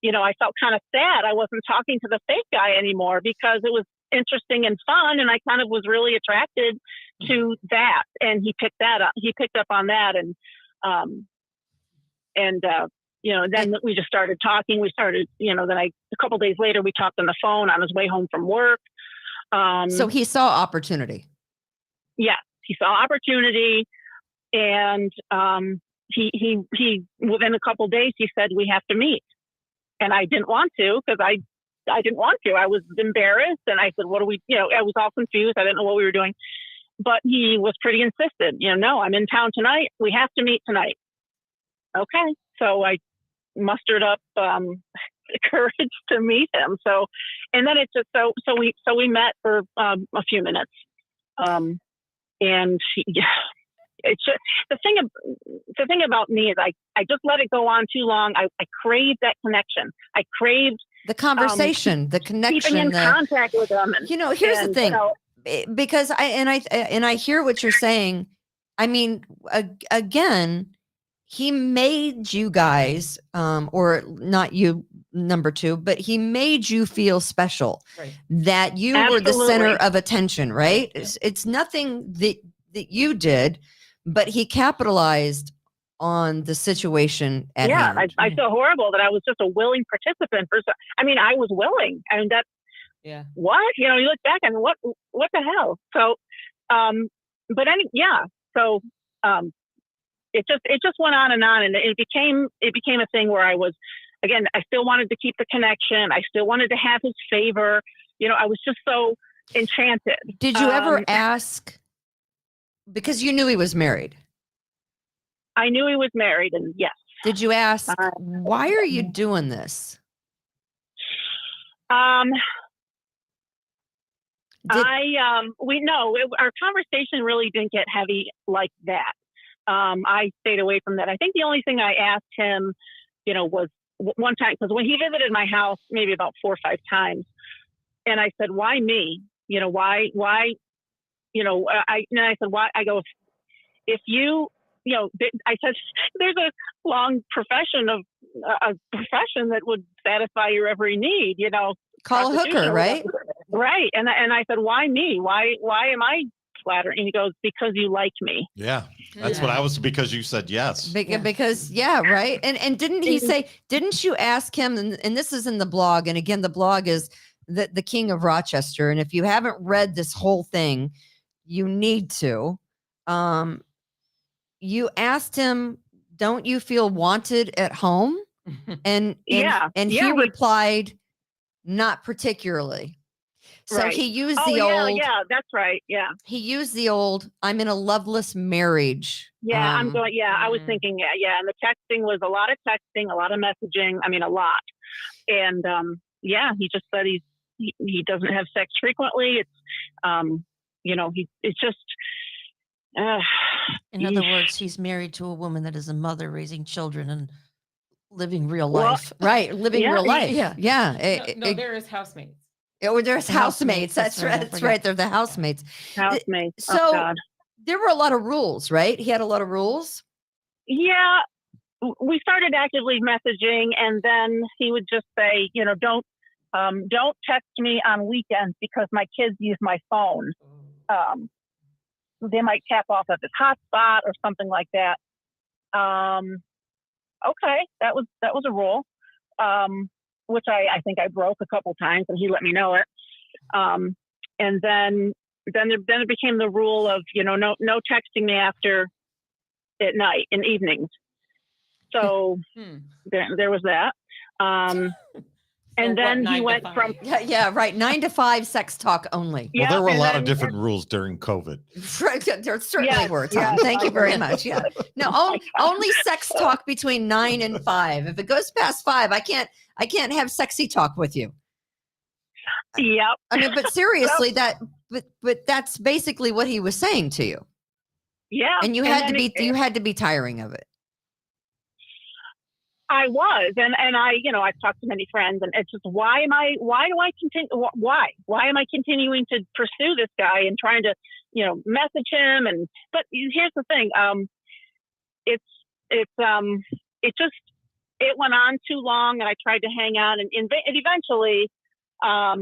I felt kind of sad I wasn't talking to the fake guy anymore, because it was interesting and fun, and I kind of was really attracted to that. And he picked up on that, then we just started talking. We started, then a couple days later, we talked on the phone on his way home from work. So he saw opportunity. Yeah, he saw opportunity, and he within a couple days he said we have to meet, and I didn't want to, because I didn't want to. I was embarrassed, and I said, "What do we?" I was all confused. I didn't know what we were doing, but he was pretty insistent. No, I'm in town tonight. We have to meet tonight. Okay, so I mustered up the courage to meet him. So, and then it's just so we met for a few minutes, and it's just the thing about me is I just let it go on too long. I craved that connection. I craved the conversation, the connection, keeping in contact with them. Here's the thing. because I hear what you're saying. I mean, again, he made you guys, or not you, number two, but he made you feel special, Right. that you were the center Absolutely. of attention, right? It's nothing that you did, but he capitalized on the situation at Yeah, hand. I feel horrible that I was just a willing participant. I mean, I was willing, and that's Yeah. what, you look back and what the hell. So, but so it just went on, and it became a thing where I still wanted to keep the connection. I still wanted to have his favor. I was just so enchanted. Did you ever ask, because you knew he was married? I knew he was married, and yes. Did you ask, why are you doing this? Our conversation really didn't get heavy like that. I stayed away from that. I think the only thing I asked him, was one time, because when he visited my house, maybe about 4 or 5 times, and I said, why me? Why, I said, why? I go, if you, I said, there's a long profession that would satisfy your every need, Call a hooker, right? Right. And I said, why me? Why am I flattering? And he goes, because you like me. Yeah, that's what I was, because you said yes. Because right. And didn't he say, didn't you ask him, and this is in the blog, and again, the blog is the King of Rochester, and if you haven't read this whole thing, you need to. You asked him, don't you feel wanted at home? And he replied, not particularly. So right. he used that's right. Yeah. He used the old, I'm in a loveless marriage. Yeah, I was thinking, yeah. And the texting was a lot of texting, a lot of messaging. I mean, a lot. And he just said he doesn't have sex frequently. It's, it's just, in other words, he's married to a woman that is a mother raising children and living real life. Right. Living real life. Yeah. No, there is housemates. Or there's housemates. That's right. That's right. They're the housemates. Housemates. So there were a lot of rules, right? He had a lot of rules. Yeah. We started actively messaging, and then he would just say, don't text me on weekends because my kids use my phone. They might tap off of his hotspot or something like that. Okay, that was a rule, which I think I broke a couple times, and he let me know it. And then it became the rule of no texting me after at night in evenings. So there was that. And then he went from right, 9 to 5 sex talk only. Well, there were a lot of different rules during COVID. There certainly were, Tom. Thank you very much. Yeah, no, only sex talk between 9 and 5. If it goes past 5, I can't have sexy talk with you. Yep. I mean, but seriously, but that's basically what he was saying to you. Yeah, and you had to be tiring of it. I was, and I've talked to many friends, and it's just, why am I continuing to pursue this guy and trying to, message him? But here's the thing, it went on too long, and I tried to hang out, and eventually, I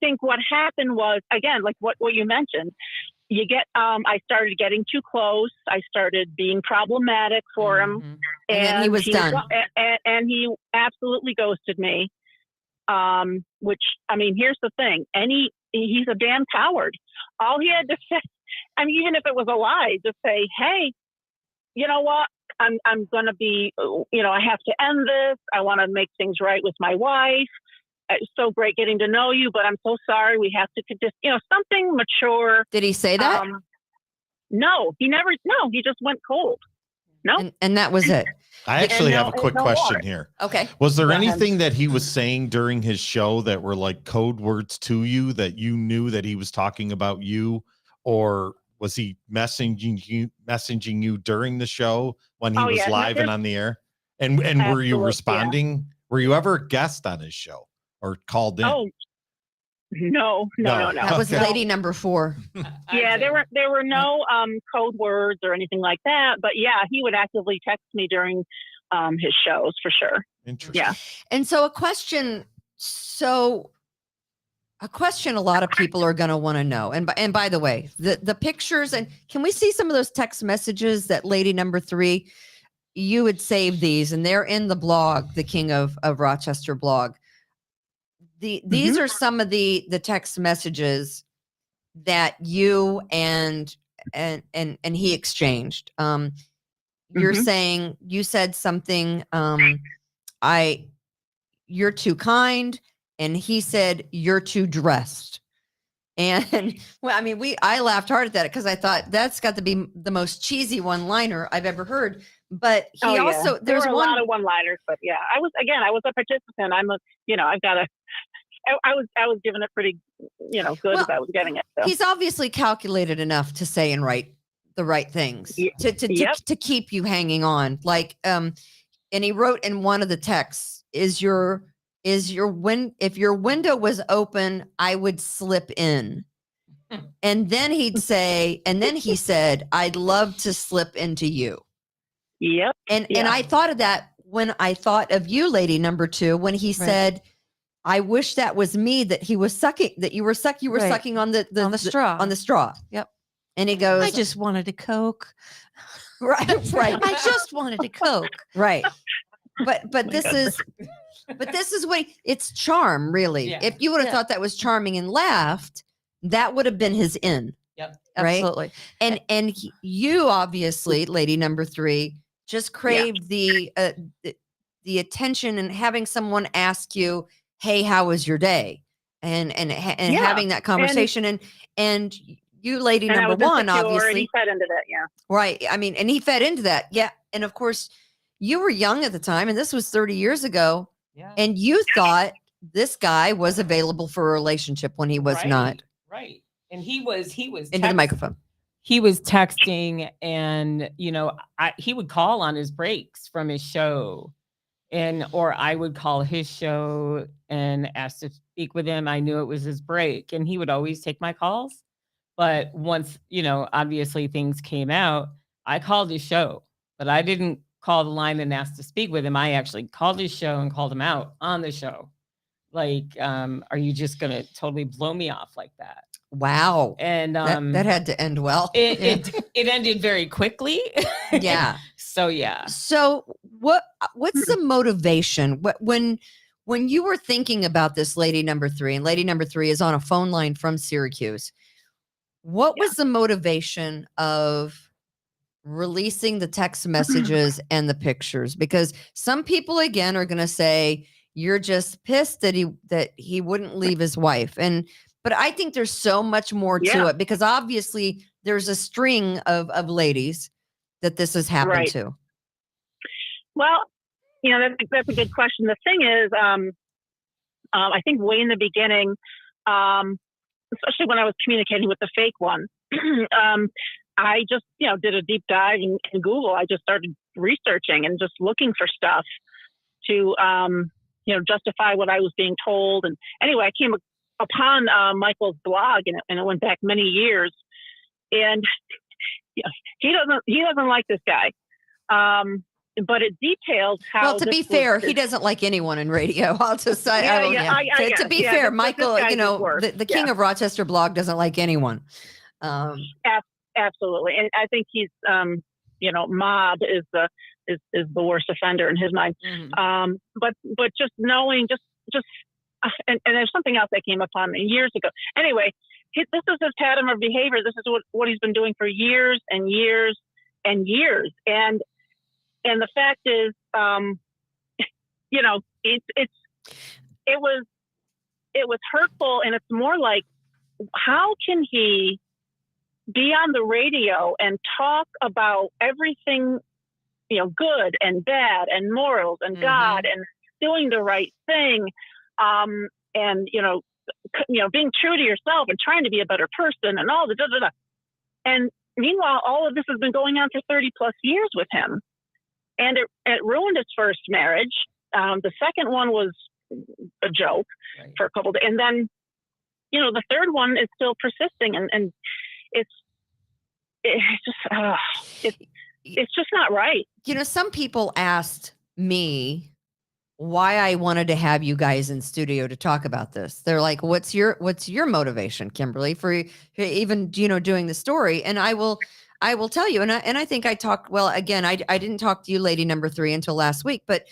think what happened was, again, like what you mentioned, I started getting too close. I started being problematic for him. And then he was done. And he absolutely ghosted me. Which, I mean, here's the thing. He's a damn coward. All he had to say, I mean, even if it was a lie, just say, hey, you know what? I'm going to be, I have to end this. I want to make things right with my wife. It's so great getting to know you, but I'm so sorry. We have to just, something mature. Did he say that? No, he never. No, he just went cold. No, and that was it. I actually have a quick question here. Okay. Was there anything that he was saying during his show that were like code words to you that you knew that he was talking about you, or was he messaging you during the show when he was live and on the air? And were you responding? Yeah. Were you ever a guest on his show? Or called in? No. That was Okay. lady number 4. Yeah, there were no code words or anything like that. But yeah, he would actively text me during his shows for sure. Interesting. Yeah. And so a question a lot of people are going to want to know. And by the way, the pictures, and can we see some of those text messages that lady number 3, you would save these, and they're in the blog, the King of Rochester blog. These are some of the text messages that you and he exchanged. You're saying, you said something, you're too kind, and he said you're too dressed. And well, I mean, I laughed hard at that because I thought that's got to be the most cheesy one-liner I've ever heard. But he also, there were a lot of one-liners, but yeah, I was a participant. I was given it pretty, good as I was getting it. So. He's obviously calculated enough to say and write the right things to keep you hanging on. Like, and he wrote in one of the texts, if your window was open, I would slip in. And then he said, I'd love to slip into you. Yep. And I thought of that when I thought of you, lady number 2, when he said, I wish that was me, that he was sucking, that you were sucking on the straw. On the straw. Yep. And he goes, I just wanted a Coke. Right. I just wanted a Coke. Right. But this is what it's charm, really. Yeah. If you would have thought that was charming and laughed, that would have been his in. Yep. Right? Absolutely. And you obviously, lady number 3, just craved the attention and having someone ask you, hey, how was your day? And having that conversation. And you, lady number 1, obviously. And he fed into that, yeah. Right. I mean, and he fed into that. Yeah. And of course, you were young at the time, and this was 30 years ago. Yeah. And you thought this guy was available for a relationship when he was not. Right. And he was Into the microphone. He was texting, and he would call on his breaks from his show, or I would call his show and ask to speak with him. I knew it was his break, and he would always take my calls. But once, obviously things came out, I called his show, but I didn't call the line and ask to speak with him. I actually called his show and called him out on the show. Like, are you just going to totally blow me off like that? Wow. And that had to end well. It ended very quickly. Yeah. So yeah. So what's the motivation? When you were thinking about this lady number 3, and lady number 3 is on a phone line from Syracuse, what was the motivation of releasing the text messages and the pictures? Because some people, again, are going to say you're just pissed that he wouldn't leave his wife. But I think there's so much more to it, because obviously there's a string of ladies that this has happened to. Well, that's a good question. The thing is, I think way in the beginning, especially when I was communicating with the fake one, I just, did a deep dive in Google. I just started researching and just looking for stuff to, justify what I was being told. And anyway, I came upon Michael's blog, and it went back many years. And he doesn't like this guy. But it details how. Well, to be fair, he doesn't like anyone in radio. I'll just say, to be fair, Michael, the King of Rochester blog doesn't like anyone. Absolutely, and I think he's, mob is the worst offender in his mind. Mm-hmm. But just knowing, and there's something else that came upon me years ago. Anyway, this is his pattern of behavior. This is what he's been doing for years and years and years. And the fact is, it was hurtful, and it's more like, how can he be on the radio and talk about everything, good and bad and morals and God and doing the right thing, and being true to yourself and trying to be a better person and all the da-da-da. And meanwhile, all of this has been going on for 30 plus years with him. And it ruined his first marriage. The second one was a joke for a couple of days. And then the third one is still persisting, and it's it's just not right. Some people asked me why I wanted to have you guys in studio to talk about this. They're like, what's your motivation, Kimberly, for even, doing the story? And I will tell you. And I think I talked, well, again, I didn't talk to you, lady number 3, until last week, but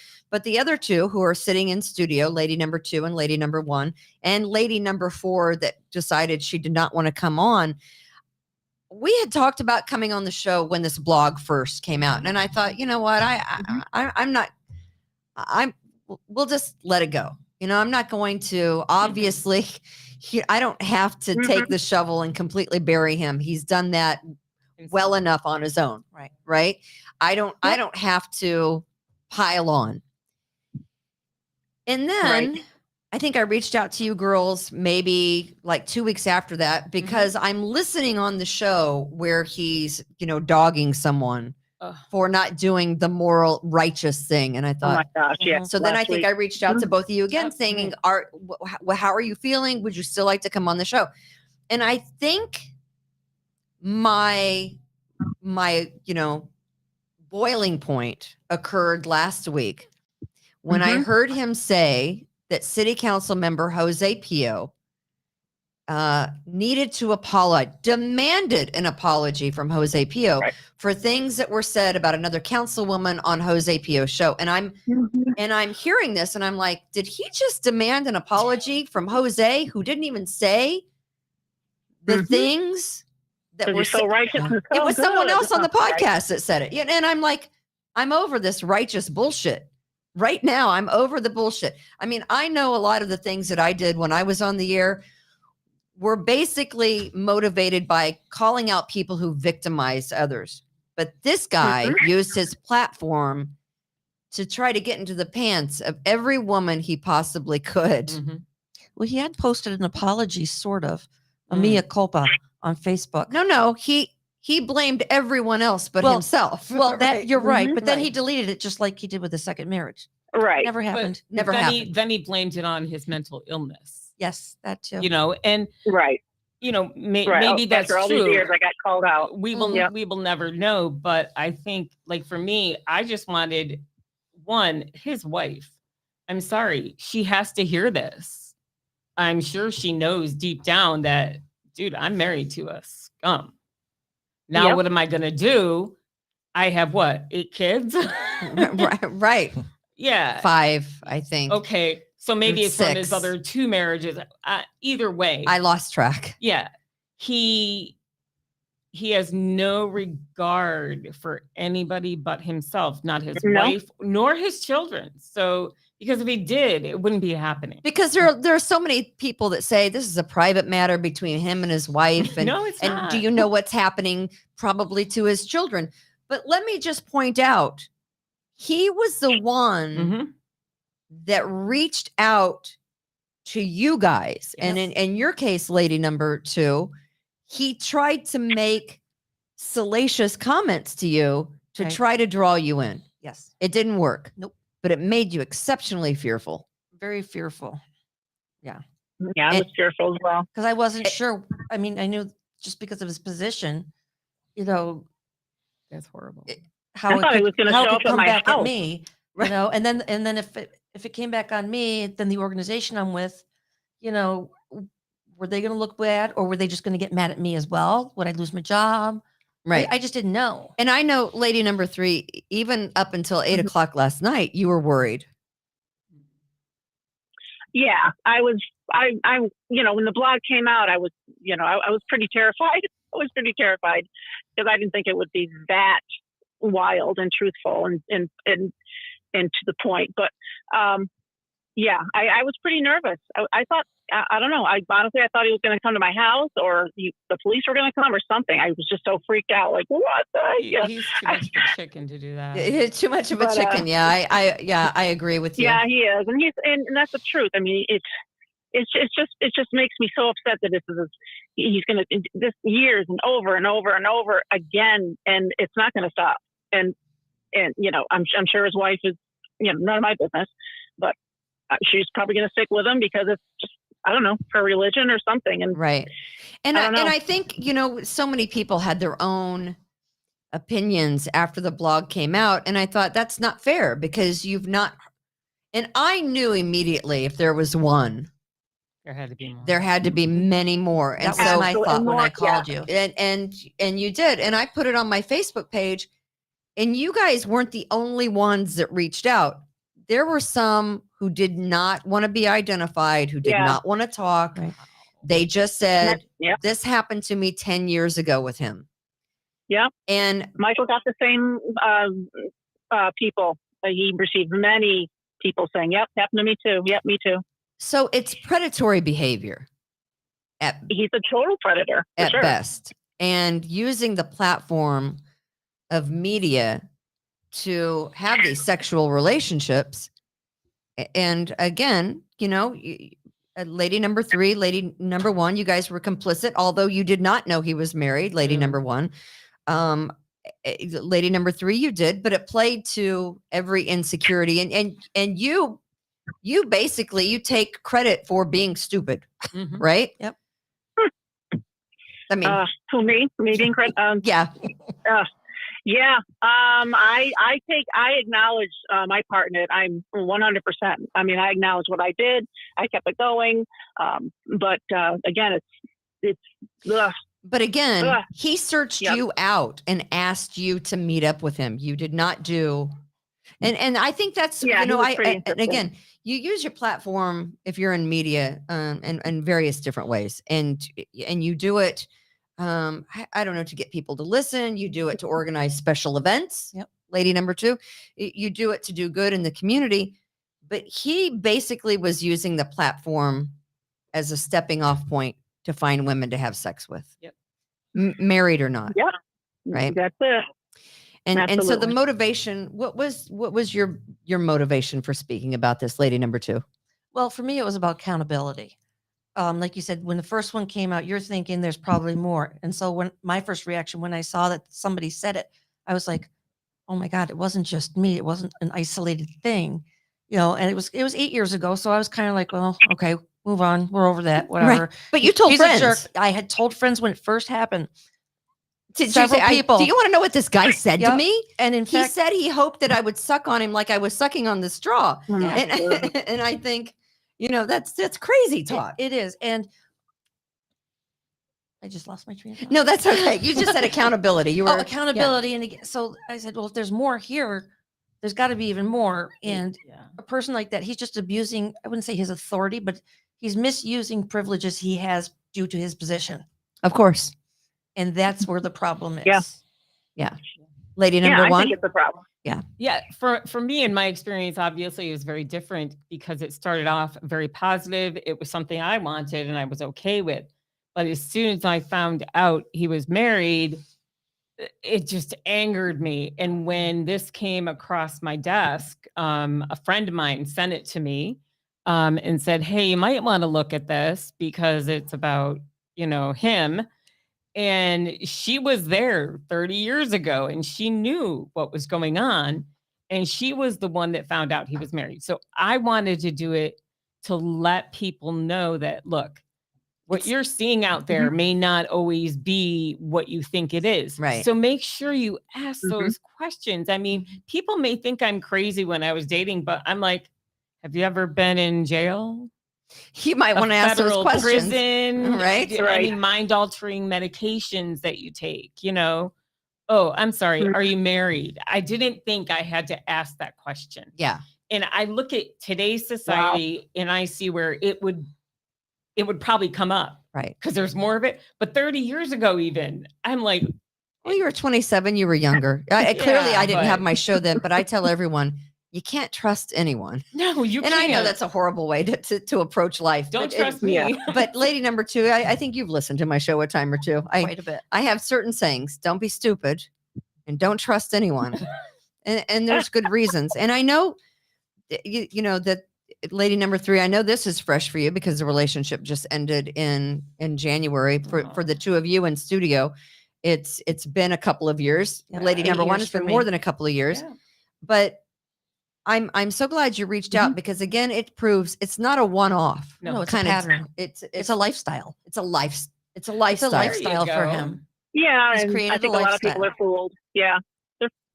the other two who are sitting in studio, lady number 2 and lady number 1, and lady number 4 that decided she did not want to come on. We had talked about coming on the show when this blog first came out. And I thought, you know what? We'll just let it go. I'm not going to, obviously, I don't have to take the shovel and completely bury him. He's done that well enough on his own. Right. I don't have to pile on. And then I think I reached out to you girls maybe like 2 weeks after that, because I'm listening on the show where he's, dogging someone for not doing the moral righteous thing. And I thought, oh my gosh, yeah. So then I think I reached out to both of you again saying, how are you feeling? Would you still like to come on the show? And I think my boiling point occurred last week when I heard him say that City Council member Jose Pio needed to apologize, demanded an apology from Jose Pio for things that were said about another councilwoman on Jose Pio's show. And I'm hearing this and I'm like, did he just demand an apology from Jose, who didn't even say the things that were so righteous? It was someone else on the podcast that said it. And I'm like, I'm over this righteous bullshit. Right now, I'm over the bullshit. I mean, I know a lot of the things that I did when I was on the air were basically motivated by calling out people who victimized others. But this guy used his platform to try to get into the pants of every woman he possibly could. Well, he had posted an apology, sort of, a mea culpa on Facebook. No, he blamed everyone else but himself. Well, that you're right. But then he deleted it just like he did with the second marriage. Right. Never happened. Never happened. Then he blamed it on his mental illness. Yes, that too. And maybe that's after all true. these years, I got called out. We will never know. But I think, like, for me, I just wanted his wife. I'm sorry, she has to hear this. I'm sure she knows deep down that, dude, I'm married to a scum. Now, what am I going to do? I have 8 kids? Right. Yeah. 5, I think. Okay. So maybe it's 6. from his other 2 marriages. Either way. I lost track. Yeah. He has no regard for anybody but himself, not his wife nor his children. So, because if he did, it wouldn't be happening. Because there are so many people that say this is a private matter between him and his wife. And, no, it's not. And do you know what's happening probably to his children? But let me just point out, he was the one that reached out to you guys. Yes. And in your case, lady number 2, he tried to make salacious comments to you to try to draw you in. Yes. It didn't work. Nope. But it made you exceptionally fearful. Very fearful. Yeah. Yeah, I was fearful as well. Because I wasn't sure. I mean, I knew just because of his position, that's horrible. How it could come back at me, and then if it came back on me, then the organization I'm with, were they going to look bad, or were they just going to get mad at me as well? Would I lose my job? Right. I just didn't know. And I know, lady number 3, even up until 8 o'clock last night, you were worried. Yeah, I was. When the blog came out, I was pretty terrified. I was pretty terrified because I didn't think it would be that wild and truthful and to the point. But I was pretty nervous. I thought, I don't know. I honestly thought he was going to come to my house, or the police were going to come, or something. I was just so freaked out. Like, what? He's too much of a chicken to do that. He's too much of a chicken. I agree with you. Yeah, he is, and that's the truth. I mean, it just makes me so upset that he's going to this years and over and over and over again, and it's not going to stop. And I'm sure his wife is none of my business, but she's probably going to stick with him because it's just I don't know, her religion or something. And Right. And I don't know. and I think, so many people had their own opinions after the blog came out. And I thought that's not fair because you've not, and I knew immediately if there was one, There had to be more. there had to be many more. And That was so my Absolutely. thought when I More- called you. and you did. And I put it on my Facebook page, and you guys weren't the only ones that reached out. There were some who did not want to be identified, who did Yeah. not want to talk. Right. They just said, Yep. this happened to me 10 years ago with him. Yep. And Michael got the same people. He received many people saying, "Yep, happened to me too. Yep, me too." so it's predatory behavior at He's a total predator for at sure. best, and using the platform of media to have these sexual relationships. And again, lady number 3, lady number 1, you guys were complicit, although you did not know he was married. Lady number 1, lady number 3, you did, but it played to every insecurity, and you basically, you take credit for being stupid, Mhm. right? Yep. I mean, Who me? Me being yeah. Yeah. I acknowledge my part in it. I'm 100%. I mean, I acknowledge what I did. I kept it going. But again, it's ugh. But again, Ugh. he searched Yep. you out and asked you to meet up with him. You did not do, and I think that's, Yeah, he was pretty and insistent. again, you use your platform if you're in media, in various different ways, and you do it. I don't know, to get people to listen. You do it to organize special events. Yep. Lady number 2, you do it to do good in the community. But he basically was using the platform as a stepping off point to find women to have sex with. Yep. Married or not. Yep. Right. That's it. And so the Absolutely. motivation, what was your motivation for speaking about this, lady number 2? Well, for me, it was about accountability. Like you said, when the first one came out, you're thinking there's probably more. And so when my first reaction, when I saw that somebody said it, I was like, oh my God, it wasn't just me. It wasn't an isolated thing, and it was 8 years ago. So I was kind of like, well, okay, move on. We're over that, whatever. But you told He's a jerk. friends. I had told friends when it first happened. Did you Several say, people. do you want to know what this guy said to Yep. me? And in He fact, said he hoped that I would suck on him like I was sucking on the straw. Yeah. And, and I think, that's crazy talk. it is. And I just lost my train of thought. No, that's okay. You just said accountability. You were accountability. And again, so I said, well, if there's more here, there's got to be even more. And Yeah. a person like that, he's just abusing, I wouldn't say his authority, but he's misusing privileges he has due to his position. Of course. And that's where the problem is. Yeah. Lady Yeah, number I 1. think it's a problem. Yeah, for me and my experience, obviously, it was very different because it started off very positive. It was something I wanted and I was okay with. But as soon as I found out he was married, it just angered me. And when this came across my desk, a friend of mine sent it to me and said, hey, you might want to look at this because it's about, him. And she was there 30 years ago and she knew what was going on. And she was the one that found out he was married. So I wanted to do it to let people know that, look, what you're seeing out there may not always be what you think it is. Right. So make sure you ask Mhm. those questions. I mean, people may think I'm crazy when I was dating, but I'm like, have you ever been in jail? You might want to ask those Federal questions. prison, right? I Right. mean, mind-altering medications that you take, Oh, I'm sorry. Mhm. Are you married? I didn't think I had to ask that question. Yeah. And I look at today's society and I see where it would probably come up Right. because there's more of it. But 30 years ago, even, I'm like, Well, you were 27. You were younger. Clearly, Yeah, I didn't have but- my show then, but I tell everyone, you can't trust anyone. no, you And can't. I know that's a horrible way to approach life. Don't but trust me. yeah. But lady number 2, I think you've listened to my show a time or two. Quite a bit. I have certain sayings. Don't be stupid and don't trust anyone. and there's good reasons. And I know, that lady number 3, I know this is fresh for you because the relationship just ended in January for the two of you in studio. It's been a couple of years. Yeah, Lady 8 number 1, years it's for been me. more than a couple of years. Yeah. But I'm so glad you reached out because again, it proves it's not a one-off. No, No, it's kind a of pattern. It's a lifestyle. it's a life it's a It's a lifestyle. There you lifestyle for go. him. Yeah, He's and I created think a a lot of people lifestyle. are fooled. Yeah,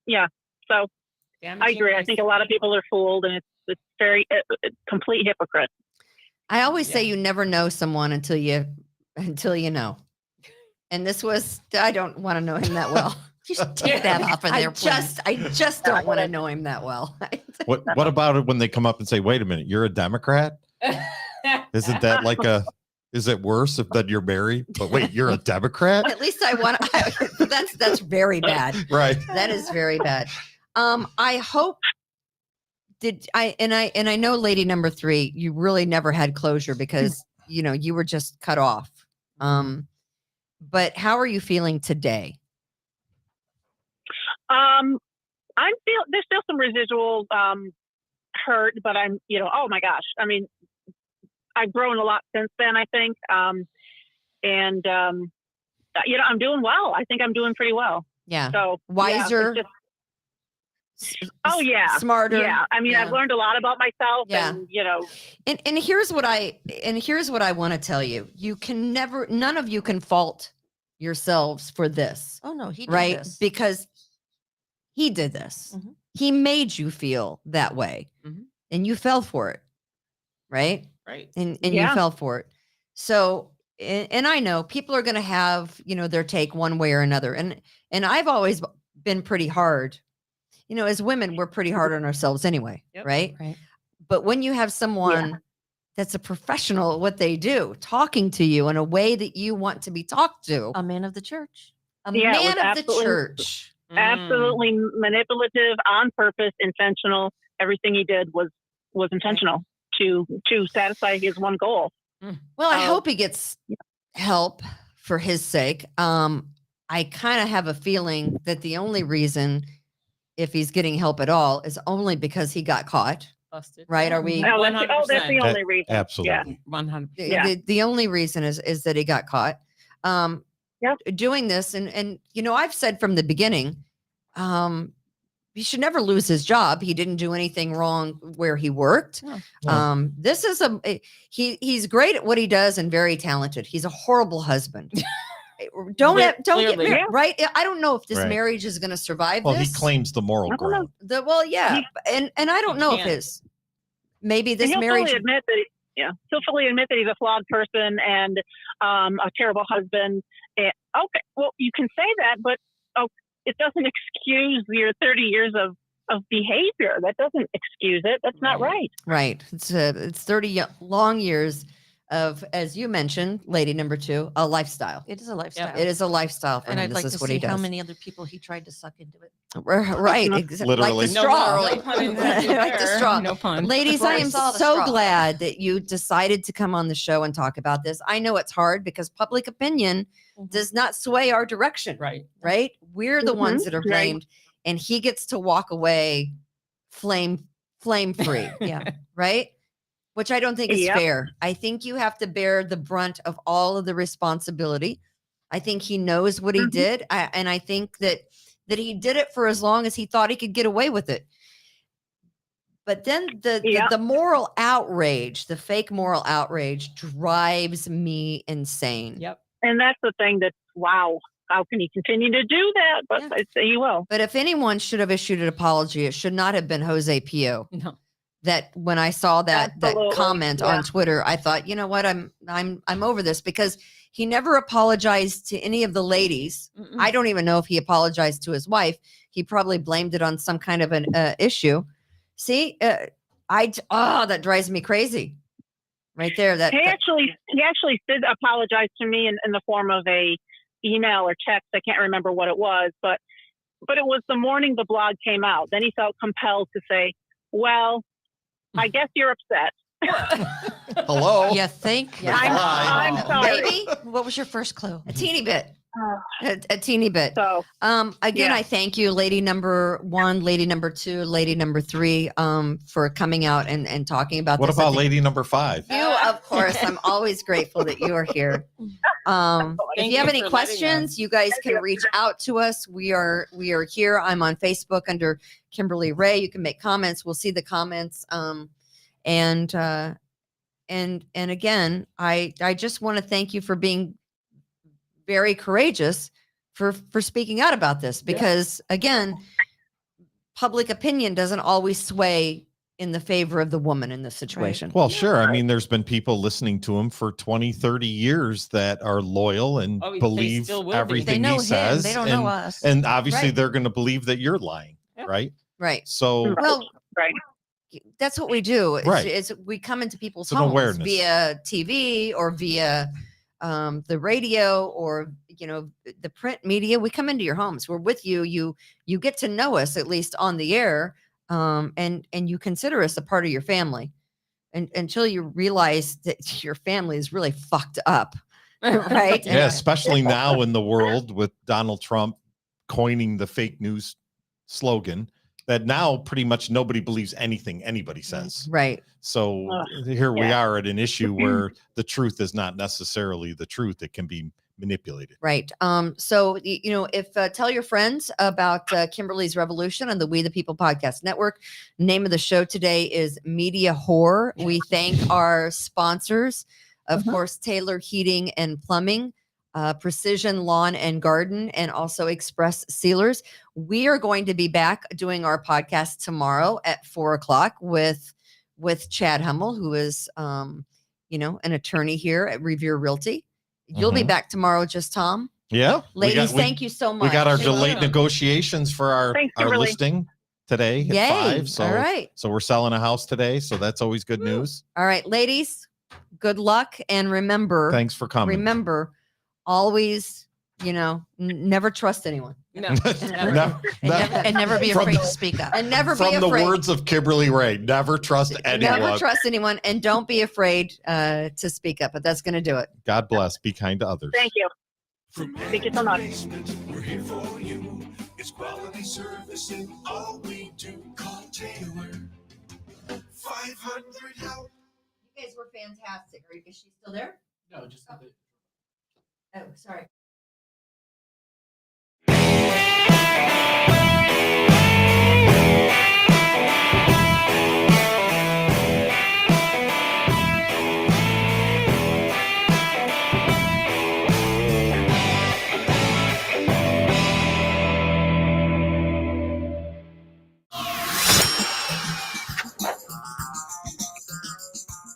yeah. So I Damaging agree. I think a lot of people are fooled, and it's very complete hypocrite. I always say Yeah. you never know someone until you know. And this was I don't want to know him that well. Just take that off of there, please. I just don't want to know him that well. What about it when they come up and say, "Wait a minute, you're a Democrat"? Isn't that like a? Is it worse if that you're married? But wait, you're a Democrat, At least I want that's very bad. right? That is very bad. I hope I know lady number 3, you really never had closure because you were just cut off. But how are you feeling today? There's still some residual hurt, but I'm oh my gosh, I mean, I've grown a lot since then, I think, and I'm doing well. I think I'm doing pretty well. Yeah. So Wiser. yeah, oh yeah, Smarter. yeah. I mean, Yeah. I've learned a lot about myself, Yeah. and here's what I want to tell you. None of you can fault yourselves for this, Oh no, he did right? this. Because he did this. Mhm. He made you feel that way, Mhm. and you fell for it, right? Right. And Yeah. you fell for it. So, and I know people are going to have their take one way or another, and I've always been pretty hard. As women, we're pretty hard on ourselves anyway, Yep. right? Right. But when you have someone that's a professional at what they do, talking to you in a way that you want to be talked to, A man of the church. a Yeah, it was man of the absolutely- church. absolutely manipulative, on purpose, intentional. Everything he did was intentional to satisfy his one goal. Well, I hope he gets help for his sake. I kind of have a feeling that the only reason, if he's getting help at all, is only because he got caught. Busted. Right? Are we? Oh, that's the 100%. only reason. Absolutely. 100%. Yeah. The only reason is that he got caught. Doing this, and I've said from the beginning, he should never lose his job. He didn't do anything wrong where he worked. No. This is he's great at what he does and very talented. He's a horrible husband. Don't get Clearly. married, right? I don't know if this Right. marriage is going to survive Well, this. he claims the moral I don't know. ground. And I don't know if can't. maybe this And he'll marriage. fully admit that. He'll fully admit that he's a flawed person and a terrible husband. And, okay, well, you can say that, but it doesn't excuse your 30 years of behavior. That doesn't excuse it. That's not right. Right. It's 30 long years of, as you mentioned, lady number 2, a lifestyle. It is a lifestyle. It is a lifestyle for And him. I'd This like is to what he see does. how many other people he tried to suck into it. Right. Literally. Like the No, straw. no pun intended Like the there. straw. No pun. Ladies, Well, I I am saw the so straw. glad that you decided to come on the show and talk about this. I know it's hard because public opinion does not sway our direction. Right. Right? We're the ones that are Right. blamed, and he gets to walk away flame free. Yeah. Right? Which I don't think is Yep. fair. I think you have to bear the brunt of all of the responsibility. I think he knows what he did, and I think that he did it for as long as he thought he could get away with it. But then the moral outrage, the fake moral outrage, drives me insane. Yep. And that's the thing that's, wow, how can he continue to do that? But Yeah. I say he will. But if anyone should have issued an apology, it should not have been Jose Pio. No. That when I saw that Absolutely, comment yeah. on Twitter, I thought, you know what, I'm over this, because he never apologized to any of the ladies. Mm-mm. I don't even know if he apologized to his wife. He probably blamed it on some kind of an issue. See, that drives me crazy. Right there. He actually did apologize to me in the form of a email or text. I can't remember what it was, but it was the morning the blog came out. Then he felt compelled to say, well, I guess you're upset. Hello. You think? Yeah. I'm sorry. Maybe What was your first clue? a teeny bit. Uh, A teeny bit. So Again, Yeah. I thank you, lady number 1, lady number 2, lady number 3, for coming out and talking about What this. I about think lady number 5? you, of course, I'm always grateful that you are here. If Thank you have you any for letting questions, us. you guys can reach out to us. We are here. I'm on Facebook under Kimberly Ray. You can make comments. We'll see the comments. And again, I just want to thank you for being very courageous for speaking out about this, because again, public opinion doesn't always sway in the favor of the woman in this situation. Well, sure. I mean, there's been people listening to him for 20, 30 years that are loyal and Oh, they believe still will be. everything They know he him. says. They don't know us. And obviously Right. they're going to believe that you're lying. Yeah. Right. Right. So, Well, Right. that's what we do. Right. It's we come into people's It's an homes awareness. via TV or via the radio or the print media. We come into your homes. We're with you. You get to know us, at least on the air, and you consider us a part of your family, and until you realize that your family is really fucked up, right? yeah, especially now in the world with Donald Trump coining the fake news slogan, that now pretty much nobody believes anything anybody says. Right. So here we are at an issue where the truth is not necessarily the truth. It can be manipulated. Right. So, if tell your friends about Kimberly's Revolution on the We the People Podcast Network. Name of the show today is Media Whore. We thank our sponsors, of course, Taylor Heating and Plumbing, Precision Lawn and Garden, and also Express Sealers. We are going to be back doing our podcast tomorrow at 4:00 with Chad Hummel, who is, an attorney here at Revere Realty. You'll be back tomorrow, just Tom. Yeah. Ladies, thank you so much. We got our Thank delayed you. negotiations for our Thanks, our Kimberly. listing today at Yay. 5. So, All right. so we're selling a house today. So that's always good news. All right, ladies, good luck. And remember, Thanks for coming. remember, always, never trust anyone. No, never. And never be From afraid the- to speak up. And never be From the afraid. words of Kimberly Ray, never trust anyone. Never trust anyone, and don't be afraid to speak up. But that's going to do it. God bless. Be kind to others. Thank you. From Thank you so much. basement, we're here for you. It's quality service in all we do. Call Taylor. 500 help. You guys were fantastic. Is she still there? No, just Oh, sorry.